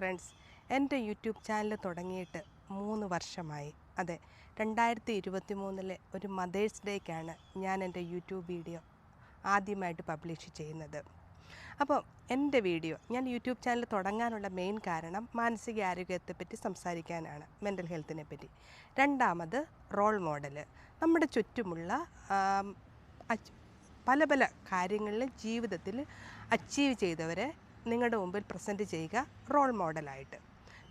Friends, എൻ്റെ YouTube channel തുടങ്ങിയിട്ട് 3 വർഷമായി. അതെ, 2023 ഒരു മദേഴ്സ് ഡേക്കാണ് ഞാൻ എൻ്റെ യൂട്യൂബ് വീഡിയോ ആദ്യമായിട്ട് പബ്ലിഷ് ചെയ്യുന്നത്. അപ്പോൾ എൻ്റെ വീഡിയോ ഞാൻ യൂട്യൂബ് ചാനൽ തുടങ്ങാനുള്ള മെയിൻ കാരണം മാനസികാരോഗ്യത്തെപ്പറ്റി സംസാരിക്കാനാണ്, മെൻ്റൽ ഹെൽത്തിനെ പറ്റി. രണ്ടാമത് റോൾ മോഡൽ, നമ്മുടെ ചുറ്റുമുള്ള പല പല കാര്യങ്ങളിൽ ജീവിതത്തിൽ അച്ചീവ് ചെയ്തവരെ നിങ്ങളുടെ മുമ്പിൽ പ്രസൻറ്റ് ചെയ്യുക റോൾ മോഡലായിട്ട്.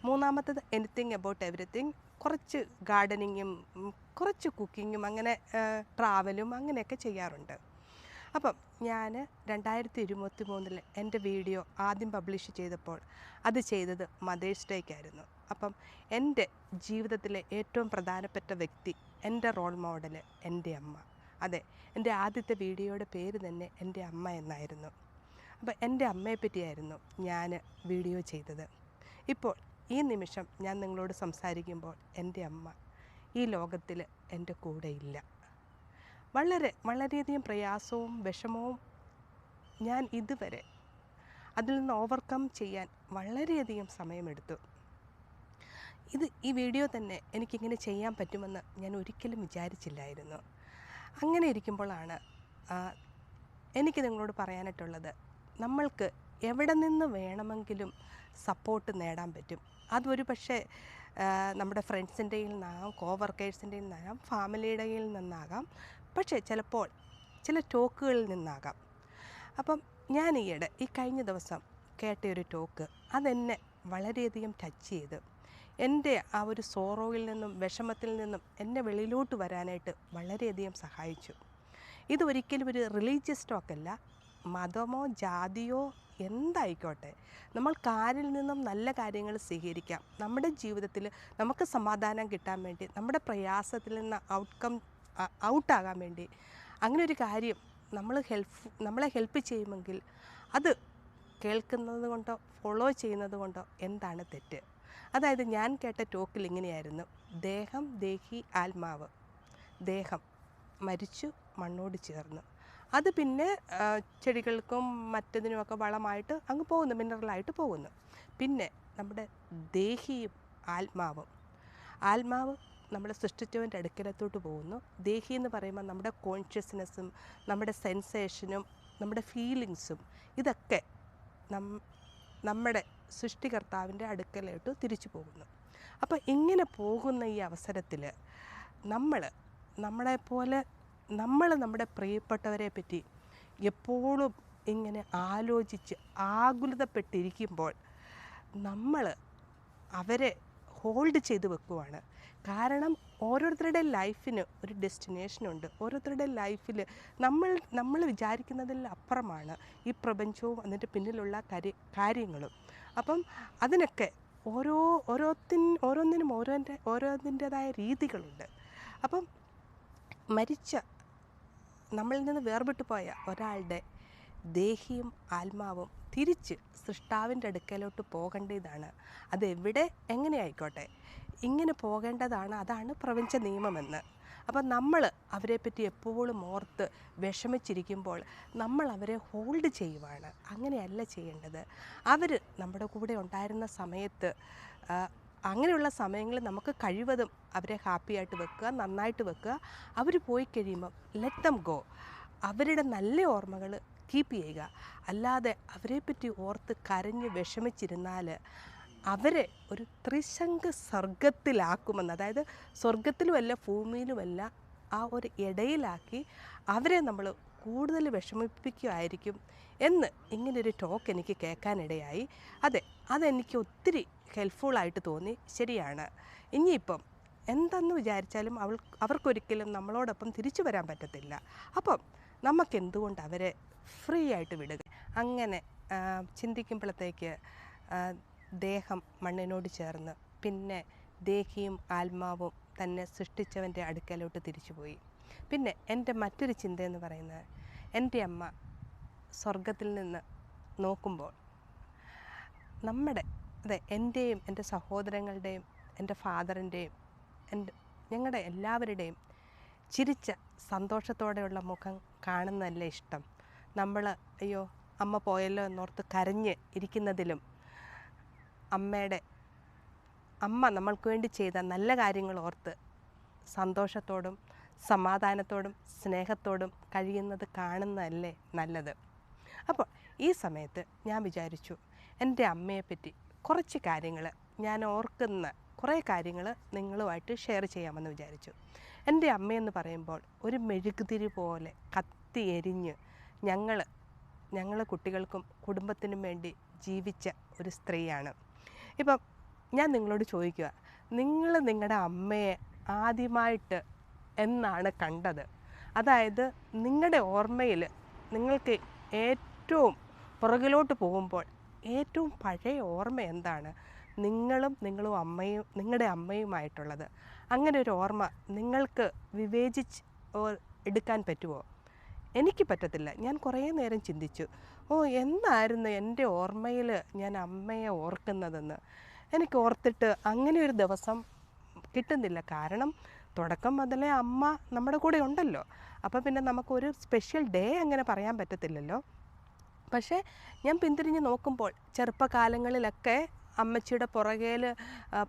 മൂന്നാമത്തത് എനിത്തിങ് അബൌട്ട് എവറിത്തിങ്, കുറച്ച് ഗാർഡനിങ്ങും കുറച്ച് കുക്കിങ്ങും അങ്ങനെ ട്രാവലും അങ്ങനെയൊക്കെ ചെയ്യാറുണ്ട്. അപ്പം ഞാൻ 2023 എൻ്റെ വീഡിയോ ആദ്യം പബ്ലിഷ് ചെയ്തപ്പോൾ അത് ചെയ്തത് മദേഴ്സ് ഡേക്കായിരുന്നു. അപ്പം എൻ്റെ ജീവിതത്തിലെ ഏറ്റവും പ്രധാനപ്പെട്ട വ്യക്തി, എൻ്റെ റോൾ മോഡൽ എൻ്റെ അമ്മ. അതെ, എൻ്റെ ആദ്യത്തെ വീഡിയോയുടെ പേര് തന്നെ എൻ്റെ അമ്മ എന്നായിരുന്നു. അപ്പോൾ എൻ്റെ അമ്മയെപ്പറ്റിയായിരുന്നു ഞാൻ വീഡിയോ ചെയ്തത്. ഇപ്പോൾ ഈ നിമിഷം ഞാൻ നിങ്ങളോട് സംസാരിക്കുമ്പോൾ എൻ്റെ അമ്മ ഈ ലോകത്തിൽ എൻ്റെ കൂടെ ഇല്ല. വളരെയധികം പ്രയാസവും വിഷമവും ഞാൻ ഇതുവരെ അതിൽ നിന്ന് ഓവർകം ചെയ്യാൻ വളരെയധികം സമയമെടുത്തു. ഈ വീഡിയോ തന്നെ എനിക്കിങ്ങനെ ചെയ്യാൻ പറ്റുമെന്ന് ഞാൻ ഒരിക്കലും വിചാരിച്ചില്ലായിരുന്നു. അങ്ങനെ ഇരിക്കുമ്പോഴാണ് എനിക്ക് നിങ്ങളോട് പറയാനായിട്ടുള്ളത്, നമ്മൾക്ക് എവിടെ നിന്ന് വേണമെങ്കിലും സപ്പോർട്ട് നേടാൻ പറ്റും. അതൊരു പക്ഷേ നമ്മുടെ ഫ്രണ്ട്സിൻ്റെ നിന്നാകാം, കോവർക്കേഴ്സിൻ്റെ നിന്നാകാം, ഫാമിലിയുടെ നിന്നാകാം, പക്ഷേ ചിലപ്പോൾ ചില ടോക്കുകളിൽ നിന്നാകാം. അപ്പം ഞാൻ ഈ കഴിഞ്ഞ ദിവസം കേട്ട ഒരു ടോക്ക് അതെന്നെ വളരെയധികം ടച്ച് ചെയ്ത് എൻ്റെ ആ ഒരു സോറോയിൽ നിന്നും വിഷമത്തിൽ നിന്നും എന്നെ വെളിയിലോട്ട് വരാനായിട്ട് വളരെയധികം സഹായിച്ചു. ഇതൊരിക്കലും ഒരു റിലീജിയസ് ടോക്കല്ല, മതമോ ജാതിയോ എന്തായിക്കോട്ടെ, നമ്മൾ കാരിൽ നിന്നും നല്ല കാര്യങ്ങൾ സ്വീകരിക്കാം. നമ്മുടെ ജീവിതത്തിൽ നമുക്ക് സമാധാനം കിട്ടാൻ വേണ്ടി, നമ്മുടെ പ്രയാസത്തിൽ നിന്ന് ഔട്ടാകാൻ വേണ്ടി അങ്ങനെ ഒരു കാര്യം നമ്മളെ ഹെൽപ്പ് ചെയ്യുമെങ്കിൽ അത് കേൾക്കുന്നത് കൊണ്ടോ ഫോളോ ചെയ്യുന്നത് കൊണ്ടോ എന്താണ് തെറ്റ്? അതായത് ഞാൻ കേട്ട ടോക്കിൽ ഇങ്ങനെയായിരുന്നു: ദേഹം ദേഹി ആത്മാവ്. ദേഹം മരിച്ചു മണ്ണോട് ചേർന്ന്, അത് പിന്നെ ചെടികൾക്കും മറ്റതിനുമൊക്കെ വളമായിട്ട് അങ്ങ് പോകുന്നു, മിനറലായിട്ട് പോകുന്നു. പിന്നെ നമ്മുടെ ദേഹിയും ആത്മാവ് നമ്മളെ സൃഷ്ടിച്ചവൻ്റെ അടുക്കലത്തോട്ട് പോകുന്നു. ദേഹി എന്ന് പറയുമ്പോൾ നമ്മുടെ കോൺഷ്യസ്നെസ്സും നമ്മുടെ സെൻസേഷനും നമ്മുടെ ഫീലിങ്സും ഇതൊക്കെ നമ്മുടെ സൃഷ്ടികർത്താവിൻ്റെ അടുക്കലോട്ട് തിരിച്ചു പോകുന്നു. അപ്പോൾ ഇങ്ങനെ പോകുന്ന ഈ അവസരത്തിൽ നമ്മുടെ പ്രിയപ്പെട്ടവരെ പറ്റി എപ്പോഴും ഇങ്ങനെ ആലോചിച്ച് ആകുലതപ്പെട്ടിരിക്കുമ്പോൾ നമ്മൾ അവരെ ഹോൾഡ് ചെയ്ത് വെക്കുവാണ്. കാരണം ഓരോരുത്തരുടെ ലൈഫിന് ഒരു ഡെസ്റ്റിനേഷനുണ്ട്. ഓരോരുത്തരുടെ ലൈഫിൽ നമ്മൾ വിചാരിക്കുന്നതിൽ അപ്പുറമാണ് ഈ പ്രപഞ്ചവും അതിൻ്റെ പിന്നിലുള്ള കാര്യങ്ങളും. അപ്പം അതിനൊക്കെ ഓരോന്നിനും ഓരോന്നിൻ്റെതായ രീതികളുണ്ട്. അപ്പം മരിച്ച നമ്മളിൽ നിന്ന് വേർപെട്ടു പോയ ഒരാളുടെ ദേഹിയും ആത്മാവും തിരിച്ച് സൃഷ്ടാവിൻ്റെ അടുക്കലോട്ട് പോകേണ്ടതാണ്. അതെവിടെ എങ്ങനെ ആയിക്കോട്ടെ, ഇങ്ങനെ പോകേണ്ടതാണ്. അതാണ് പ്രപഞ്ച നിയമമെന്ന്. അപ്പം നമ്മൾ അവരെപ്പറ്റി എപ്പോഴും ഓർത്ത് വിഷമിച്ചിരിക്കുമ്പോൾ നമ്മൾ അവരെ ഹോൾഡ് ചെയ്യുവാണ്. അങ്ങനെയല്ല ചെയ്യേണ്ടത്. അവർ നമ്മുടെ കൂടെ ഉണ്ടായിരുന്ന സമയത്ത്, അങ്ങനെയുള്ള സമയങ്ങളിൽ നമുക്ക് കഴിവതും അവരെ ഹാപ്പിയായിട്ട് വെക്കുക, നന്നായിട്ട് വെക്കുക. അവർ പോയി കഴിയുമ്പം ലെറ്റ് ദം ഗോ. അവരുടെ നല്ല ഓർമ്മകൾ കീപ്പ് ചെയ്യുക. അല്ലാതെ അവരെപ്പറ്റി ഓർത്ത് കരഞ്ഞ് വിഷമിച്ചിരുന്നാൽ അവരെ ഒരു ത്രിശങ്ക് സ്വർഗത്തിലാക്കുമെന്ന്, അതായത് സ്വർഗത്തിലുമല്ല ഭൂമിയിലുമല്ല, ആ ഒരു ഇടയിലാക്കി അവരെ നമ്മൾ കൂടുതൽ വിഷമിപ്പിക്കുമായിരിക്കും എന്ന് ഇങ്ങനൊരു ടോക്ക് എനിക്ക് കേൾക്കാനിടയായി. അതെനിക്ക് ഒത്തിരി ഹെൽപ്ഫുള്ളായിട്ട് തോന്നി. ശരിയാണ്, ഇനിയിപ്പം എന്തെന്ന് വിചാരിച്ചാലും അവർക്കൊരിക്കലും നമ്മളോടൊപ്പം തിരിച്ചു വരാൻ പറ്റത്തില്ല. അപ്പം നമുക്കെന്തുകൊണ്ട് അവരെ ഫ്രീ ആയിട്ട് വിടുക? അങ്ങനെ ചിന്തിക്കുമ്പോഴത്തേക്ക് ദേഹം മണ്ണിനോട് ചേർന്ന് പിന്നെ ദേഹിയും ആത്മാവും തന്നെ സൃഷ്ടിച്ചവൻ്റെ അടുക്കലോട്ട് തിരിച്ചുപോയി. പിന്നെ എൻ്റെ മറ്റൊരു ചിന്തയെന്ന് പറയുന്നത്, എൻ്റെ അമ്മ സ്വർഗത്തിൽ നിന്ന് നോക്കുമ്പോൾ എൻ്റെയും എൻ്റെ സഹോദരങ്ങളുടെയും എൻ്റെ ഫാദറിൻ്റെയും ഞങ്ങളുടെ എല്ലാവരുടെയും ചിരിച്ച സന്തോഷത്തോടെയുള്ള മുഖം കാണുന്നതല്ലേ ഇഷ്ടം. നമ്മൾ അയ്യോ അമ്മ പോയല്ലോ എന്നോർത്ത് കരഞ്ഞ് ഇരിക്കുന്നതിലും അമ്മ നമ്മൾക്ക് വേണ്ടി ചെയ്ത നല്ല കാര്യങ്ങൾ ഓർത്ത് സന്തോഷത്തോടും സമാധാനത്തോടും സ്നേഹത്തോടും കഴിയുന്നത് കാണുന്നതല്ലേ നല്ലത്. അപ്പോൾ ഈ സമയത്ത് ഞാൻ വിചാരിച്ചു, എൻ്റെ അമ്മയെപ്പറ്റി കുറച്ച് കാര്യങ്ങൾ, ഞാൻ ഓർക്കുന്ന കുറേ കാര്യങ്ങൾ നിങ്ങളുമായിട്ട് ഷെയർ ചെയ്യാമെന്ന് വിചാരിച്ചു. എൻ്റെ അമ്മയെന്ന് പറയുമ്പോൾ ഒരു മെഴുകുതിരി പോലെ കത്തി എരിഞ്ഞ് ഞങ്ങൾ കുട്ടികൾക്കും കുടുംബത്തിനും വേണ്ടി ജീവിച്ച ഒരു സ്ത്രീയാണ്. ഇപ്പം ഞാൻ നിങ്ങളോട് ചോദിക്കുക, നിങ്ങൾ നിങ്ങളുടെ അമ്മയെ ആദ്യമായിട്ട് എന്നാണ് കണ്ടത്? അതായത് നിങ്ങളുടെ ഓർമ്മയിൽ നിങ്ങൾക്ക് ഏറ്റവും പുറകിലോട്ട് പോകുമ്പോൾ ഏറ്റവും പഴയ ഓർമ്മ എന്താണ്? നിങ്ങളും അമ്മയും നിങ്ങളുടെ അമ്മയുമായിട്ടുള്ളത്. അങ്ങനെ ഒരു ഓർമ്മ നിങ്ങൾക്ക് വിവേചിച്ച് എടുക്കാൻ പറ്റുമോ? എനിക്ക് പറ്റത്തില്ല. ഞാൻ കുറേ നേരം ചിന്തിച്ചു, എന്തായിരുന്നു എൻ്റെ ഓർമ്മയിൽ ഞാൻ അമ്മയെ ഓർക്കുന്നതെന്ന്. എനിക്ക് ഓർത്തിട്ട് അങ്ങനെ ഒരു ദിവസം കിട്ടുന്നില്ല. കാരണം തുടക്കം മുതലേ അമ്മ നമ്മുടെ കൂടെ ഉണ്ടല്ലോ. അപ്പോൾ പിന്നെ നമുക്കൊരു സ്പെഷ്യൽ ഡേ അങ്ങനെ പറയാൻ പറ്റത്തില്ലല്ലോ. പക്ഷേ ഞാൻ പിന്തിരിഞ്ഞ് നോക്കുമ്പോൾ ചെറുപ്പകാലങ്ങളിലൊക്കെ അമ്മച്ചിയുടെ പുറകേൽ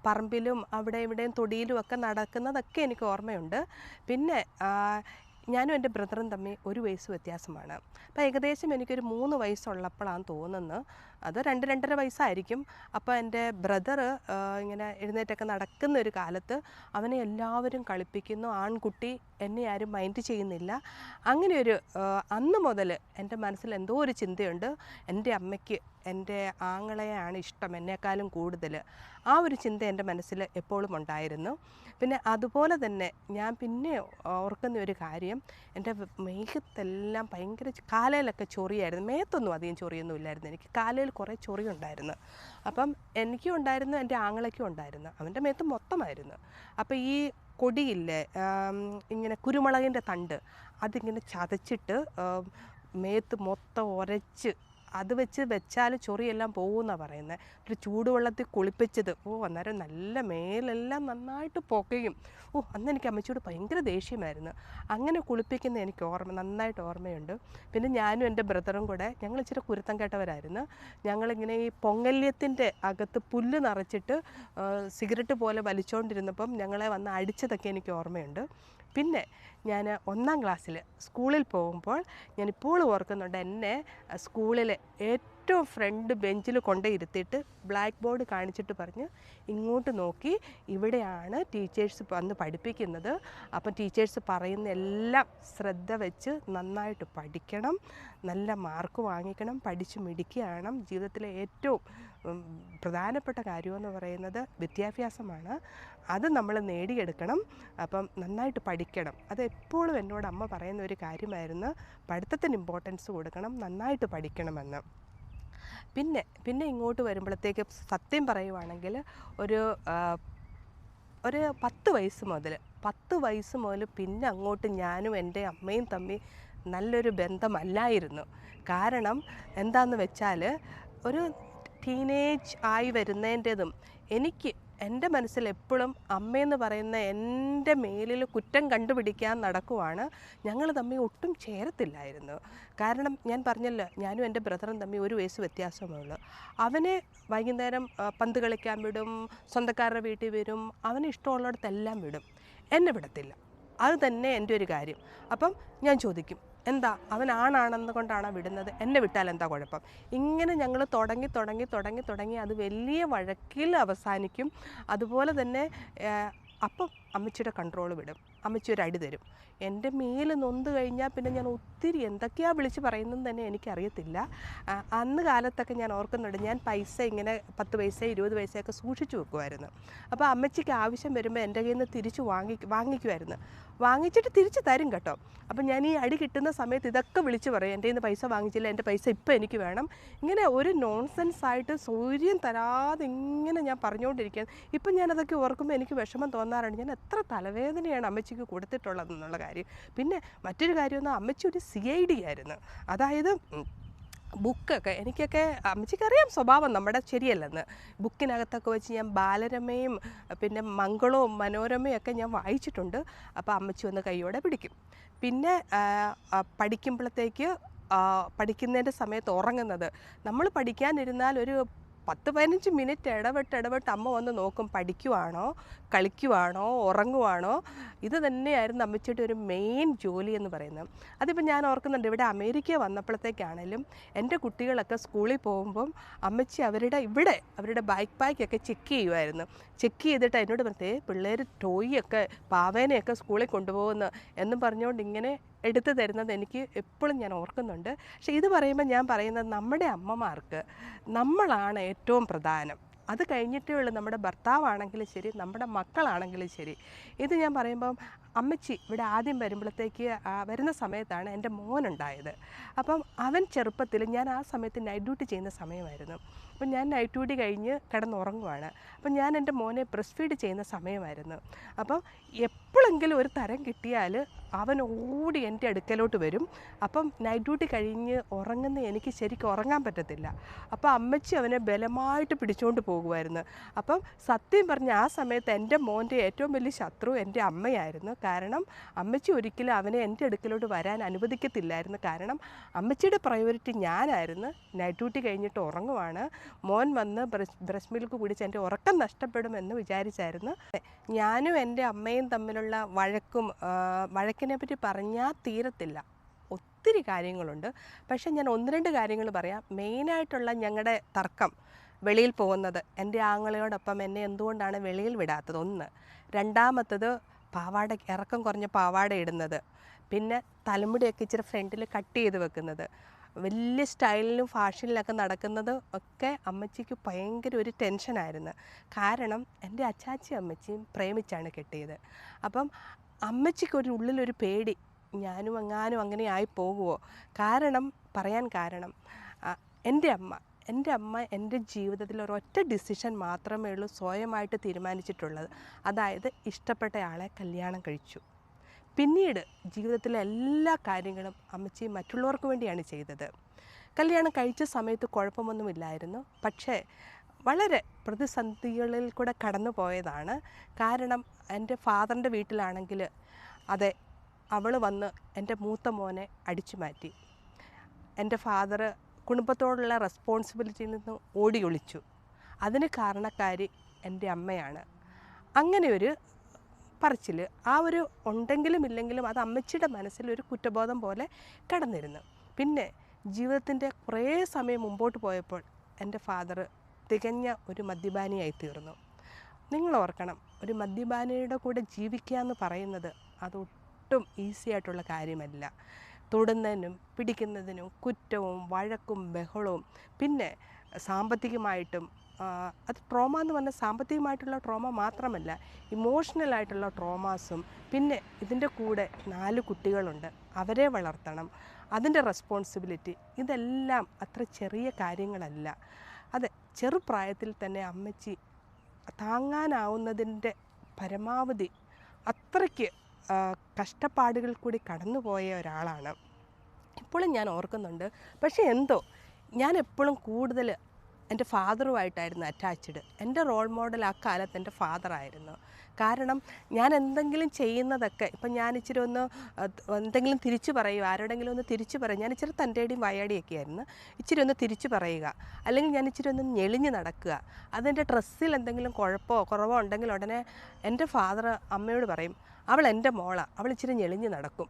പറമ്പിലും അവിടെ ഇവിടെയും തൊടിയിലും ഒക്കെ നടക്കുന്നതൊക്കെ എനിക്ക് ഓർമ്മയുണ്ട്. പിന്നെ ഞാനും എൻ്റെ ബ്രദറും തമ്മിൽ 1 വയസ്സ് വ്യത്യാസമാണ്. അപ്പോൾ ഏകദേശം എനിക്കൊരു 3 വയസ്സുള്ളപ്പോഴാണ് തോന്നുന്നത്. അത് 2-2.5 വയസ്സായിരിക്കും. അപ്പോൾ എൻ്റെ ബ്രദർ ഇങ്ങനെ എഴുന്നേറ്റൊക്കെ നടക്കുന്ന ഒരു കാലത്ത് അവനെ എല്ലാവരും കളിപ്പിക്കുന്നു. ആൺകുട്ടി, എന്നെ ആരും മൈൻഡ് ചെയ്യുന്നില്ല. അങ്ങനെയൊരു അന്ന് മുതൽ എൻ്റെ മനസ്സിൽ എന്തോ ഒരു ചിന്തയുണ്ട്, എൻ്റെ അമ്മയ്ക്ക് എൻ്റെ ആങ്ങളെയാണ് ഇഷ്ടം എന്നെക്കാളും കൂടുതൽ. ആ ഒരു ചിന്ത എൻ്റെ മനസ്സിൽ എപ്പോഴും ഉണ്ടായിരുന്നു. പിന്നെ അതുപോലെ തന്നെ ഞാൻ പിന്നെ ഓർക്കുന്ന ഒരു കാര്യം, എൻ്റെ മേഘത്തെല്ലാം ഭയങ്കര കാലയിലൊക്കെ ചൊറിയായിരുന്നു. മേത്തൊന്നും അധികം ചൊറിയൊന്നും ഇല്ലായിരുന്നു, എനിക്ക് കാലയിൽ കുറേ ചൊറിയുണ്ടായിരുന്നു. അപ്പം എനിക്കും ഉണ്ടായിരുന്നു, എൻ്റെ ആങ്ങളയ്ക്കും ഉണ്ടായിരുന്നു. അവൻ്റെ മേത്ത് മൊത്തമായിരുന്നു. അപ്പോൾ ഈ കൊടിയില്ലേ, ഇങ്ങനെ കുരുമുളകിൻ്റെ തണ്ട്, അതിങ്ങനെ ചതച്ചിട്ട് മേത്ത് മൊത്തം ഉരച്ച് അത് വെച്ചാൽ ചൊറിയെല്ലാം പോകുമെന്നാണ് പറയുന്നത്. ഒരു ചൂടുവെള്ളത്തിൽ കുളിപ്പിച്ചത്, അന്നേരം നല്ല മേലെല്ലാം നന്നായിട്ട് പുകയും. അന്ന് എനിക്ക് അമ്മച്ചിയോട് ഭയങ്കര ദേഷ്യമായിരുന്നു. അങ്ങനെ കുളിപ്പിക്കുന്ന എനിക്ക് നന്നായിട്ട് ഓർമ്മയുണ്ട്. പിന്നെ ഞാനും എൻ്റെ ബ്രദറും കൂടെ, ഞങ്ങൾ ഇച്ചിരി കുരുത്തം കേട്ടവരായിരുന്നു. ഞങ്ങളിങ്ങനെ ഈ പൊങ്ങല്യത്തിൻ്റെ അകത്ത് പുല്ല് നിറച്ചിട്ട് സിഗരറ്റ് പോലെ വലിച്ചുകൊണ്ടിരുന്നപ്പം ഞങ്ങളെ വന്ന് അടിച്ചതൊക്കെ എനിക്ക് ഓർമ്മയുണ്ട്. പിന്നെ ഞാൻ 1-ാം ക്ലാസ്സിൽ സ്കൂളിൽ പോകുമ്പോൾ ഞാനിപ്പോൾ ഓർക്കുന്നുണ്ട്, എന്നെ സ്കൂളിലെ ഏറ്റവും ഫ്രണ്ട് ബെഞ്ചിൽ കൊണ്ടുയിരുത്തിയിട്ട് ബ്ലാക്ക് ബോർഡ് കാണിച്ചിട്ട് പറഞ്ഞ്, ഇങ്ങോട്ട് നോക്കി, ഇവിടെയാണ് ടീച്ചേഴ്സ് വന്ന് പഠിപ്പിക്കുന്നത്. അപ്പം ടീച്ചേഴ്സ് പറയുന്ന എല്ലാം ശ്രദ്ധ വെച്ച് നന്നായിട്ട് പഠിക്കണം, നല്ല മാർക്ക് വാങ്ങിക്കണം, പഠിച്ച് മിടുക്കിയാണ്. ജീവിതത്തിലെ ഏറ്റവും പ്രധാനപ്പെട്ട കാര്യമെന്ന് പറയുന്നത് വിദ്യാഭ്യാസമാണ്. അത് നമ്മൾ നേടിയെടുക്കണം. അപ്പം നന്നായിട്ട് പഠിക്കണം. അത് എപ്പോഴും എന്നോട് അമ്മ പറയുന്ന ഒരു കാര്യമായിരുന്നു, പഠിത്തത്തിന് ഇമ്പോർട്ടൻസ് കൊടുക്കണം, നന്നായിട്ട് പഠിക്കണമെന്ന്. പിന്നെ ഇങ്ങോട്ട് വരുമ്പോഴത്തേക്ക് സത്യം പറയുവാണെങ്കിൽ ഒരു 10 വയസ്സ് മുതൽ പിന്നെ അങ്ങോട്ട് ഞാനും എൻ്റെ അമ്മയും തമ്മിൽ നല്ലൊരു ബന്ധമല്ലായിരുന്നു. കാരണം എന്താണെന്ന് വെച്ചാൽ, ഒരു ടീനേജ് ആയി വരുന്നതിൻ്റെതും എൻ്റെ മനസ്സിൽ എപ്പോഴും അമ്മയെന്ന് പറയുന്ന എൻ്റെ മേലിൽ കുറ്റം കണ്ടുപിടിക്കാൻ നടക്കുവാണ്. ഞങ്ങൾ തമ്മിൽ ഒട്ടും ചേരത്തില്ലായിരുന്നു. കാരണം ഞാൻ പറഞ്ഞല്ലോ, ഞാനും എൻ്റെ ബ്രദറും തമ്മിൽ 1 വയസ്സ് വ്യത്യാസമേ ഉള്ളൂ. അവനെ വൈകുന്നേരം പന്ത് കളിക്കാൻ വിടും, സ്വന്തക്കാരുടെ വീട്ടിൽ വരും, അവന് ഇഷ്ടമുള്ളിടത്തെല്ലാം വിടും, എന്നെ വിടത്തില്ല. അത് തന്നെ എൻ്റെ ഒരു കാര്യം. അപ്പം ഞാൻ ചോദിക്കും, എന്താ അവൻ ആണാണെന്ന് കൊണ്ടാണോ വിടുന്നത്, എന്നെ വിട്ടാൽ എന്താ കുഴപ്പം? ഇങ്ങനെ ഞങ്ങൾ തുടങ്ങി അത് വലിയ വഴക്കിൽ അവസാനിക്കും. അതുപോലെ തന്നെ അപ്പം അമ്മച്ചിയുടെ കൺട്രോൾ വിടും, അമ്മച്ചി ഒരു അടി തരും. എൻ്റെ മേല് നൊന്ത് കഴിഞ്ഞാൽ പിന്നെ ഞാൻ ഒത്തിരി എന്തൊക്കെയാണ് വിളിച്ച് പറയുന്നതെന്ന് തന്നെ എനിക്കറിയത്തില്ല. അന്ന് കാലത്തൊക്കെ ഞാൻ ഓർക്കുന്നുണ്ട്, ഞാൻ പൈസ ഇങ്ങനെ 10 പൈസ 20 പൈസയൊക്കെ സൂക്ഷിച്ചു വെക്കുമായിരുന്നു. അപ്പോൾ അമ്മച്ചിക്ക് ആവശ്യം വരുമ്പോൾ എൻ്റെ കയ്യിൽ നിന്ന് തിരിച്ച് വാങ്ങിക്കുമായിരുന്നു. വാങ്ങിച്ചിട്ട് തിരിച്ച് തരും കേട്ടോ. അപ്പം ഞാൻ ഈ അടി കിട്ടുന്ന സമയത്ത് ഇതൊക്കെ വിളിച്ച് പറയും, എൻ്റെ കയ്യിൽ നിന്ന് പൈസ വാങ്ങിച്ചില്ല, എൻ്റെ പൈസ ഇപ്പം എനിക്ക് വേണം. ഇങ്ങനെ ഒരു നോൺസെൻസായിട്ട് സൗര്യം തരാതെ ഇങ്ങനെ ഞാൻ പറഞ്ഞുകൊണ്ടിരിക്കുകയാണ്. ഇപ്പം ഞാനതൊക്കെ ഓർക്കുമ്പോൾ എനിക്ക് വിഷമം തോന്നാറുണ്ട്, ഞാൻ എത്ര തലവേദനയാണ് അമ്മച്ചിക്ക് കൊടുത്തിട്ടുള്ളതെന്നുള്ള കാര്യം. പിന്നെ മറ്റൊരു കാര്യമെന്ന്, അമ്മച്ചി ഒരു CID ആയിരുന്നു. അതായത് ബുക്കൊക്കെ എനിക്കൊക്കെ അമ്മച്ചിക്കറിയാം സ്വഭാവം നമ്മുടെ ശരിയല്ലെന്ന്. ബുക്കിനകത്തൊക്കെ വെച്ച് ഞാൻ ബാലരമയും പിന്നെ മംഗളവും മനോരമയും ഒക്കെ ഞാൻ വായിച്ചിട്ടുണ്ട്. അപ്പോൾ അമ്മച്ചി വന്ന് കൈയോടെ പിടിക്കും. പിന്നെ പഠിക്കുമ്പോഴത്തേക്ക് പഠിക്കുന്നതിൻ്റെ സമയത്ത് ഉറങ്ങുന്നത്, നമ്മൾ പഠിക്കാനിരുന്നാൽ ഒരു 10-15 മിനിറ്റ് ഇടവിട്ട് അമ്മ വന്ന് നോക്കും, പഠിക്കുവാണോ, കളിക്കുവാണോ, ഉറങ്ങുവാണോ. ഇത് തന്നെയായിരുന്നു അമ്മച്ചിയുടെ ഒരു മെയിൻ ജോലി എന്ന് പറയുന്നത്. അതിപ്പോൾ ഞാൻ ഓർക്കുന്നുണ്ട്, ഇവിടെ അമേരിക്ക വന്നപ്പോഴത്തേക്കാണേലും എൻ്റെ കുട്ടികളൊക്കെ സ്കൂളിൽ പോകുമ്പം അമ്മച്ചി അവരുടെ ബൈക്ക് പാക്കൊക്കെ ചെക്ക് ചെയ്യുമായിരുന്നു. ചെക്ക് ചെയ്തിട്ട് എന്നോട് പറഞ്ഞേ, പിള്ളേർ ടോയൊക്കെ പാവേനയൊക്കെ സ്കൂളിൽ കൊണ്ടുപോകുന്നു എന്നും പറഞ്ഞുകൊണ്ട് ഇങ്ങനെ എടുത്തു തരുന്നത് എനിക്ക് എപ്പോഴും ഞാൻ ഓർക്കുന്നുണ്ട്. പക്ഷേ ഇത് പറയുമ്പോൾ ഞാൻ പറയുന്നത്, നമ്മുടെ അമ്മമാർക്ക് നമ്മളാണ് ഏറ്റവും പ്രധാനം. അത് കഴിഞ്ഞിട്ടേ ഉള്ളൂ നമ്മുടെ ഭർത്താവാണെങ്കിലും ശരി, നമ്മുടെ മക്കളാണെങ്കിലും ശരി. ഇത് ഞാൻ പറയുമ്പം അമ്മച്ചി ഇവിടെ ആദ്യം വരുന്ന സമയത്താണ് എൻ്റെ മോനുണ്ടായത്. അപ്പം അവൻ ചെറുപ്പത്തിൽ, ഞാൻ ആ സമയത്ത് നൈറ്റ് ഡ്യൂട്ടി ചെയ്യുന്ന സമയമായിരുന്നു. അപ്പം ഞാൻ നൈറ്റ് ഡ്യൂട്ടി കഴിഞ്ഞ് കിടന്നുറങ്ങുവാണ്. അപ്പം ഞാൻ എൻ്റെ മോനെ ബ്രസ്റ്റ് ഫീഡ് ചെയ്യുന്ന സമയമായിരുന്നു. അപ്പം എപ്പോഴെങ്കിലും ഒരു തരം കിട്ടിയാൽ അവൻ ഓടി എൻ്റെ അടുക്കലോട്ട് വരും. അപ്പം നൈറ്റ് ഡ്യൂട്ടി കഴിഞ്ഞ് ഉറങ്ങുന്ന എനിക്ക് ശരിക്കും ഉറങ്ങാൻ പറ്റത്തില്ല. അപ്പോൾ അമ്മച്ചി അവനെ ബലമായിട്ട് പിടിച്ചുകൊണ്ട് പോകുമായിരുന്നു. അപ്പം സത്യം പറഞ്ഞ ആ സമയത്ത് എൻ്റെ മോൻ്റെ ഏറ്റവും വലിയ ശത്രു എൻ്റെ അമ്മയായിരുന്നു. കാരണം അമ്മച്ചി ഒരിക്കലും അവനെ എൻ്റെ അടുക്കലോട്ട് വരാൻ അനുവദിക്കത്തില്ലായിരുന്നു. കാരണം അമ്മച്ചിയുടെ പ്രയോറിറ്റി ഞാനായിരുന്നു. നൈറ്റ് ഡ്യൂട്ടി കഴിഞ്ഞിട്ട് ഉറങ്ങുവാണ്, മോൻ വന്ന് ബ്രസ്റ്റ് മിൽക്ക് കുടിച്ച് എൻ്റെ ഉറക്കം നഷ്ടപ്പെടുമെന്ന് വിചാരിച്ചായിരുന്നു. ഞാനും എൻ്റെ അമ്മയും തമ്മിലുള്ള വഴക്കിനെ പറ്റി പറഞ്ഞാൽ തീരത്തില്ല. ഒത്തിരി കാര്യങ്ങളുണ്ട്. പക്ഷേ ഞാൻ 1-2 കാര്യങ്ങൾ പറയാം. മെയിനായിട്ടുള്ള ഞങ്ങളുടെ തർക്കം വെളിയിൽ പോകുന്നത്, എൻ്റെ ആങ്ങളയോടൊപ്പം എന്നെ എന്തുകൊണ്ടാണ് വെളിയിൽ വിടാത്തത്, ഒന്ന്. രണ്ടാമത്തത് ഇറക്കം കുറഞ്ഞ പാവാട ഇടുന്നത്. പിന്നെ തലമുടിയൊക്കെ ഇച്ചിരി ഫ്രണ്ടിൽ കട്ട് ചെയ്ത് വെക്കുന്നത്, വലിയ സ്റ്റൈലിലും ഫാഷനിലൊക്കെ നടക്കുന്നത് ഒക്കെ അമ്മച്ചിക്ക് ഭയങ്കര ഒരു ടെൻഷനായിരുന്നു. കാരണം എൻ്റെ അച്ചാച്ചി അമ്മച്ചിയും പ്രേമിച്ചാണ് കെട്ടിയത്. അപ്പം അമ്മച്ചിക്കൊരു ഉള്ളിലൊരു പേടി, ഞാനും അങ്ങനെ ആയി പോകുമോ. പറയാൻ കാരണം എൻ്റെ അമ്മ എൻ്റെ ജീവിതത്തിൽ ഒരൊറ്റ ഡിസിഷൻ മാത്രമേ ഉള്ളൂ സ്വയമായിട്ട് തീരുമാനിച്ചിട്ടുള്ളത്. അതായത് ഇഷ്ടപ്പെട്ട ആളെ കല്യാണം കഴിച്ചു. പിന്നീട് ജീവിതത്തിലെ എല്ലാ കാര്യങ്ങളും അമ്മച്ചി മറ്റുള്ളവർക്ക് വേണ്ടിയാണ് ചെയ്തത്. കല്യാണം കഴിച്ച സമയത്ത് കുഴപ്പമൊന്നുമില്ലായിരുന്നു. പക്ഷേ വളരെ പ്രതിസന്ധികളിൽ കൂടെ കടന്നു പോയതാണ്. കാരണം എൻ്റെ ഫാദറിൻ്റെ വീട്ടിലാണെങ്കിൽ അതെ, അവൾ വന്ന് എൻ്റെ മൂത്ത മോനെ അടിച്ചു മാറ്റി. എൻ്റെ ഫാദർ കുടുംബത്തോടുള്ള റെസ്പോൺസിബിലിറ്റിയിൽ നിന്ന് ഓടി ഒളിച്ചു. അതിന് കാരണക്കാരി എൻ്റെ അമ്മയാണ്. അങ്ങനെ ഒരു പറച്ചിൽ ഉണ്ടെങ്കിലും ഇല്ലെങ്കിലും അത് അമ്മച്ചിയുടെ മനസ്സിലൊരു കുറ്റബോധം പോലെ കടന്നിരുന്നു. പിന്നെ ജീവിതത്തിൻ്റെ കുറേ സമയം മുമ്പോട്ട് പോയപ്പോൾ എൻ്റെ ഫാദർ തികഞ്ഞ ഒരു മദ്യപാനിയായി തീർന്നു. നിങ്ങൾ ഓർക്കണം, ഒരു മദ്യപാനിയുടെ കൂടെ ജീവിക്കുക എന്ന് പറയുന്നത് അതൊട്ടും ഈസി ആയിട്ടുള്ള കാര്യമല്ല. തൊടുന്നതിനും പിടിക്കുന്നതിനും കുറ്റവും വഴക്കും ബഹളവും, പിന്നെ സാമ്പത്തികമായിട്ടും അത് ട്രോമ എന്ന് പറഞ്ഞാൽ സാമ്പത്തികമായിട്ടുള്ള ട്രോമ മാത്രമല്ല, ഇമോഷണലായിട്ടുള്ള ട്രോമാസും. പിന്നെ ഇതിൻ്റെ കൂടെ 4 കുട്ടികളുണ്ട്, അവരെ വളർത്തണം, അതിൻ്റെ റെസ്പോൺസിബിലിറ്റി. ഇതെല്ലാം അത്ര ചെറിയ കാര്യങ്ങളല്ല. അതെ, ചെറുപ്രായത്തിൽ തന്നെ അമ്മച്ചി താങ്ങാനാവുന്നതിൻ്റെ പരമാവധി അത്രയ്ക്ക് കഷ്ടപ്പാടുകൾ കൂടി കടന്നുപോയ ഒരാളാണ്. ഇപ്പോഴും ഞാൻ ഓർക്കുന്നുണ്ട്. പക്ഷേ ഞാൻ എപ്പോഴും കൂടുതൽ എൻ്റെ ഫാദറുമായിട്ടായിരുന്നു അറ്റാച്ച്ഡ്. എൻ്റെ റോൾ മോഡൽ ആ കാലത്ത് എൻ്റെ ഫാദറായിരുന്നു. കാരണം ഞാൻ എന്തെങ്കിലും ചെയ്യുന്നതൊക്കെ, ഇപ്പം ഞാൻ ഇച്ചിരി എന്തെങ്കിലും തിരിച്ചു പറയുക, ആരോടെങ്കിലും ഒന്ന് തിരിച്ചു പറയും. ഞാൻ ഇച്ചിരി തൻ്റെടിയും വായാടിയൊക്കെ ആയിരുന്നു. ഇച്ചിരി ഒന്ന് തിരിച്ചു പറയുക, അല്ലെങ്കിൽ ഞാൻ ഇച്ചിരി ഒന്ന് ഞെളിഞ്ഞ് നടക്കുക. അതെൻ്റെ ഡ്രസ്സിൽ എന്തെങ്കിലും കുറവോ ഉണ്ടെങ്കിൽ ഉടനെ എൻ്റെ ഫാദർ അമ്മയോട് പറയും, അവൾ എൻ്റെ മോളാണ്, അവൾ ഇച്ചിരി ഞെളിഞ്ഞ് നടക്കും.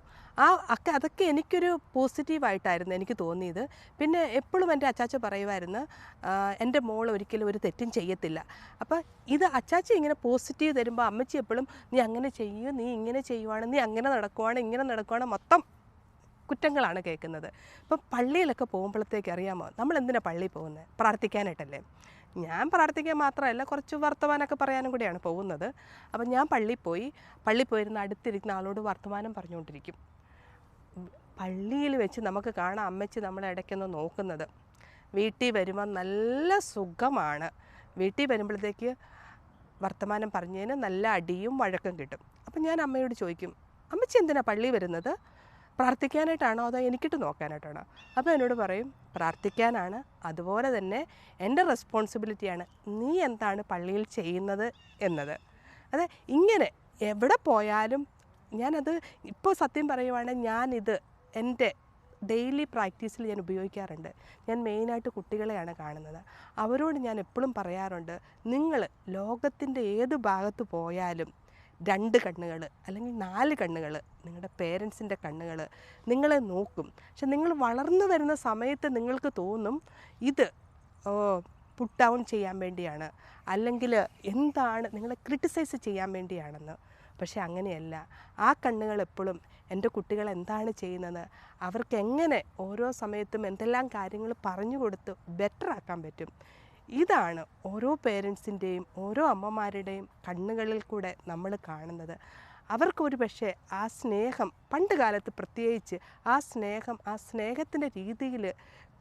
അതൊക്കെ എനിക്കൊരു പോസിറ്റീവായിട്ടായിരുന്നു എനിക്ക് തോന്നിയത്. പിന്നെ എപ്പോഴും എൻ്റെ അച്ചാച്ച പറയുമായിരുന്നു, എൻ്റെ മോൾ ഒരിക്കലും ഒരു തെറ്റും ചെയ്യത്തില്ല. അപ്പോൾ ഇത് അച്ചാച്ച ഇങ്ങനെ പോസിറ്റീവ് തരുമ്പോൾ അമ്മച്ചി എപ്പോഴും നീ അങ്ങനെ ചെയ്യൂ, നീ ഇങ്ങനെ ചെയ്യുവാണ്, നീ അങ്ങനെ നടക്കുവാണ്, ഇങ്ങനെ നടക്കുവാണ്, മൊത്തം കുറ്റങ്ങളാണ് കേൾക്കുന്നത്. ഇപ്പം പള്ളിയിലൊക്കെ പോകുമ്പോഴത്തേക്ക് അറിയാമോ, നമ്മൾ എന്തിനാണ് പള്ളിയിൽ പോകുന്നത്? പ്രാർത്ഥിക്കാനായിട്ടല്ലേ. ഞാൻ പ്രാർത്ഥിക്കാൻ മാത്രമല്ല, കുറച്ച് വർത്തമാനമൊക്കെ പറയാനും കൂടിയാണ് പോകുന്നത്. അപ്പം ഞാൻ പള്ളിയിൽ പോയിരുന്ന അടുത്തിരിക്കുന്ന ആളോട് വർത്തമാനം പറഞ്ഞുകൊണ്ടിരിക്കും. പള്ളിയിൽ വെച്ച് നമുക്ക് കാണാം അമ്മച്ചി നമ്മളെ ഇടയ്ക്കൊന്ന് നോക്കുന്നത്. വീട്ടിൽ വരുമ്പോൾ നല്ല സുഖമാണ്. വീട്ടിൽ വരുമ്പോഴത്തേക്ക് വർത്തമാനം പറഞ്ഞതിന് നല്ല അടിയും വഴക്കും കിട്ടും. അപ്പം ഞാൻ അമ്മയോട് ചോദിക്കും, അമ്മച്ചി എന്തിനാണ് പള്ളിയിൽ വരുന്നത്? പ്രാർത്ഥിക്കാനായിട്ടാണോ അതോ എനിക്കിട്ട് നോക്കാനായിട്ടാണോ? അപ്പോൾ എന്നോട് പറയും, പ്രാർത്ഥിക്കാനാണ്, അതുപോലെ തന്നെ എൻ്റെ റെസ്പോൺസിബിലിറ്റിയാണ് നീ എന്താണ് പള്ളിയിൽ ചെയ്യുന്നത് എന്നത്. അതെ, ഇങ്ങനെ എവിടെ പോയാലും ഞാനത് ഇപ്പോൾ സത്യം പറയുവാണെങ്കിൽ എൻ്റെ ഡെയിലി പ്രാക്ടീസിൽ ഞാൻ ഉപയോഗിക്കാറുണ്ട്. ഞാൻ മെയിനായിട്ട് കുട്ടികളെയാണ് കാണുന്നത്. അവരോട് ഞാൻ എപ്പോഴും പറയാറുണ്ട്, നിങ്ങൾ ലോകത്തിൻ്റെ ഏത് ഭാഗത്ത് പോയാലും 2 കണ്ണുകൾ അല്ലെങ്കിൽ 4 കണ്ണുകൾ, നിങ്ങളുടെ പേരൻസിൻ്റെ കണ്ണുകൾ നിങ്ങളെ നോക്കും. പക്ഷെ നിങ്ങൾ വളർന്നു വരുന്ന സമയത്ത് നിങ്ങൾക്ക് തോന്നും ഇത് പുട്ട് ഡൗൺ ചെയ്യാൻ വേണ്ടിയാണ്, അല്ലെങ്കിൽ എന്താണ് നിങ്ങളെ ക്രിട്ടിസൈസ് ചെയ്യാൻ വേണ്ടിയാണെന്ന്. പക്ഷെ അങ്ങനെയല്ല. ആ കണ്ണുകൾ എപ്പോഴും എൻ്റെ കുട്ടികൾ എന്താണ് ചെയ്യുന്നത്, അവർക്ക് എങ്ങനെ ഓരോ സമയത്തും എന്തെല്ലാം കാര്യങ്ങൾ പറഞ്ഞു കൊടുത്ത് ബെറ്റർ ആക്കാൻ പറ്റും, ഇതാണ് ഓരോ പേരൻസിൻ്റെയും ഓരോ അമ്മമാരുടെയും കണ്ണുകളിൽ കൂടെ നമ്മൾ കാണുന്നത്. അവർക്കൊരു പക്ഷേ ആ സ്നേഹം പണ്ട് കാലത്ത് പ്രത്യേകിച്ച് ആ സ്നേഹത്തിൻ്റെ രീതിയിൽ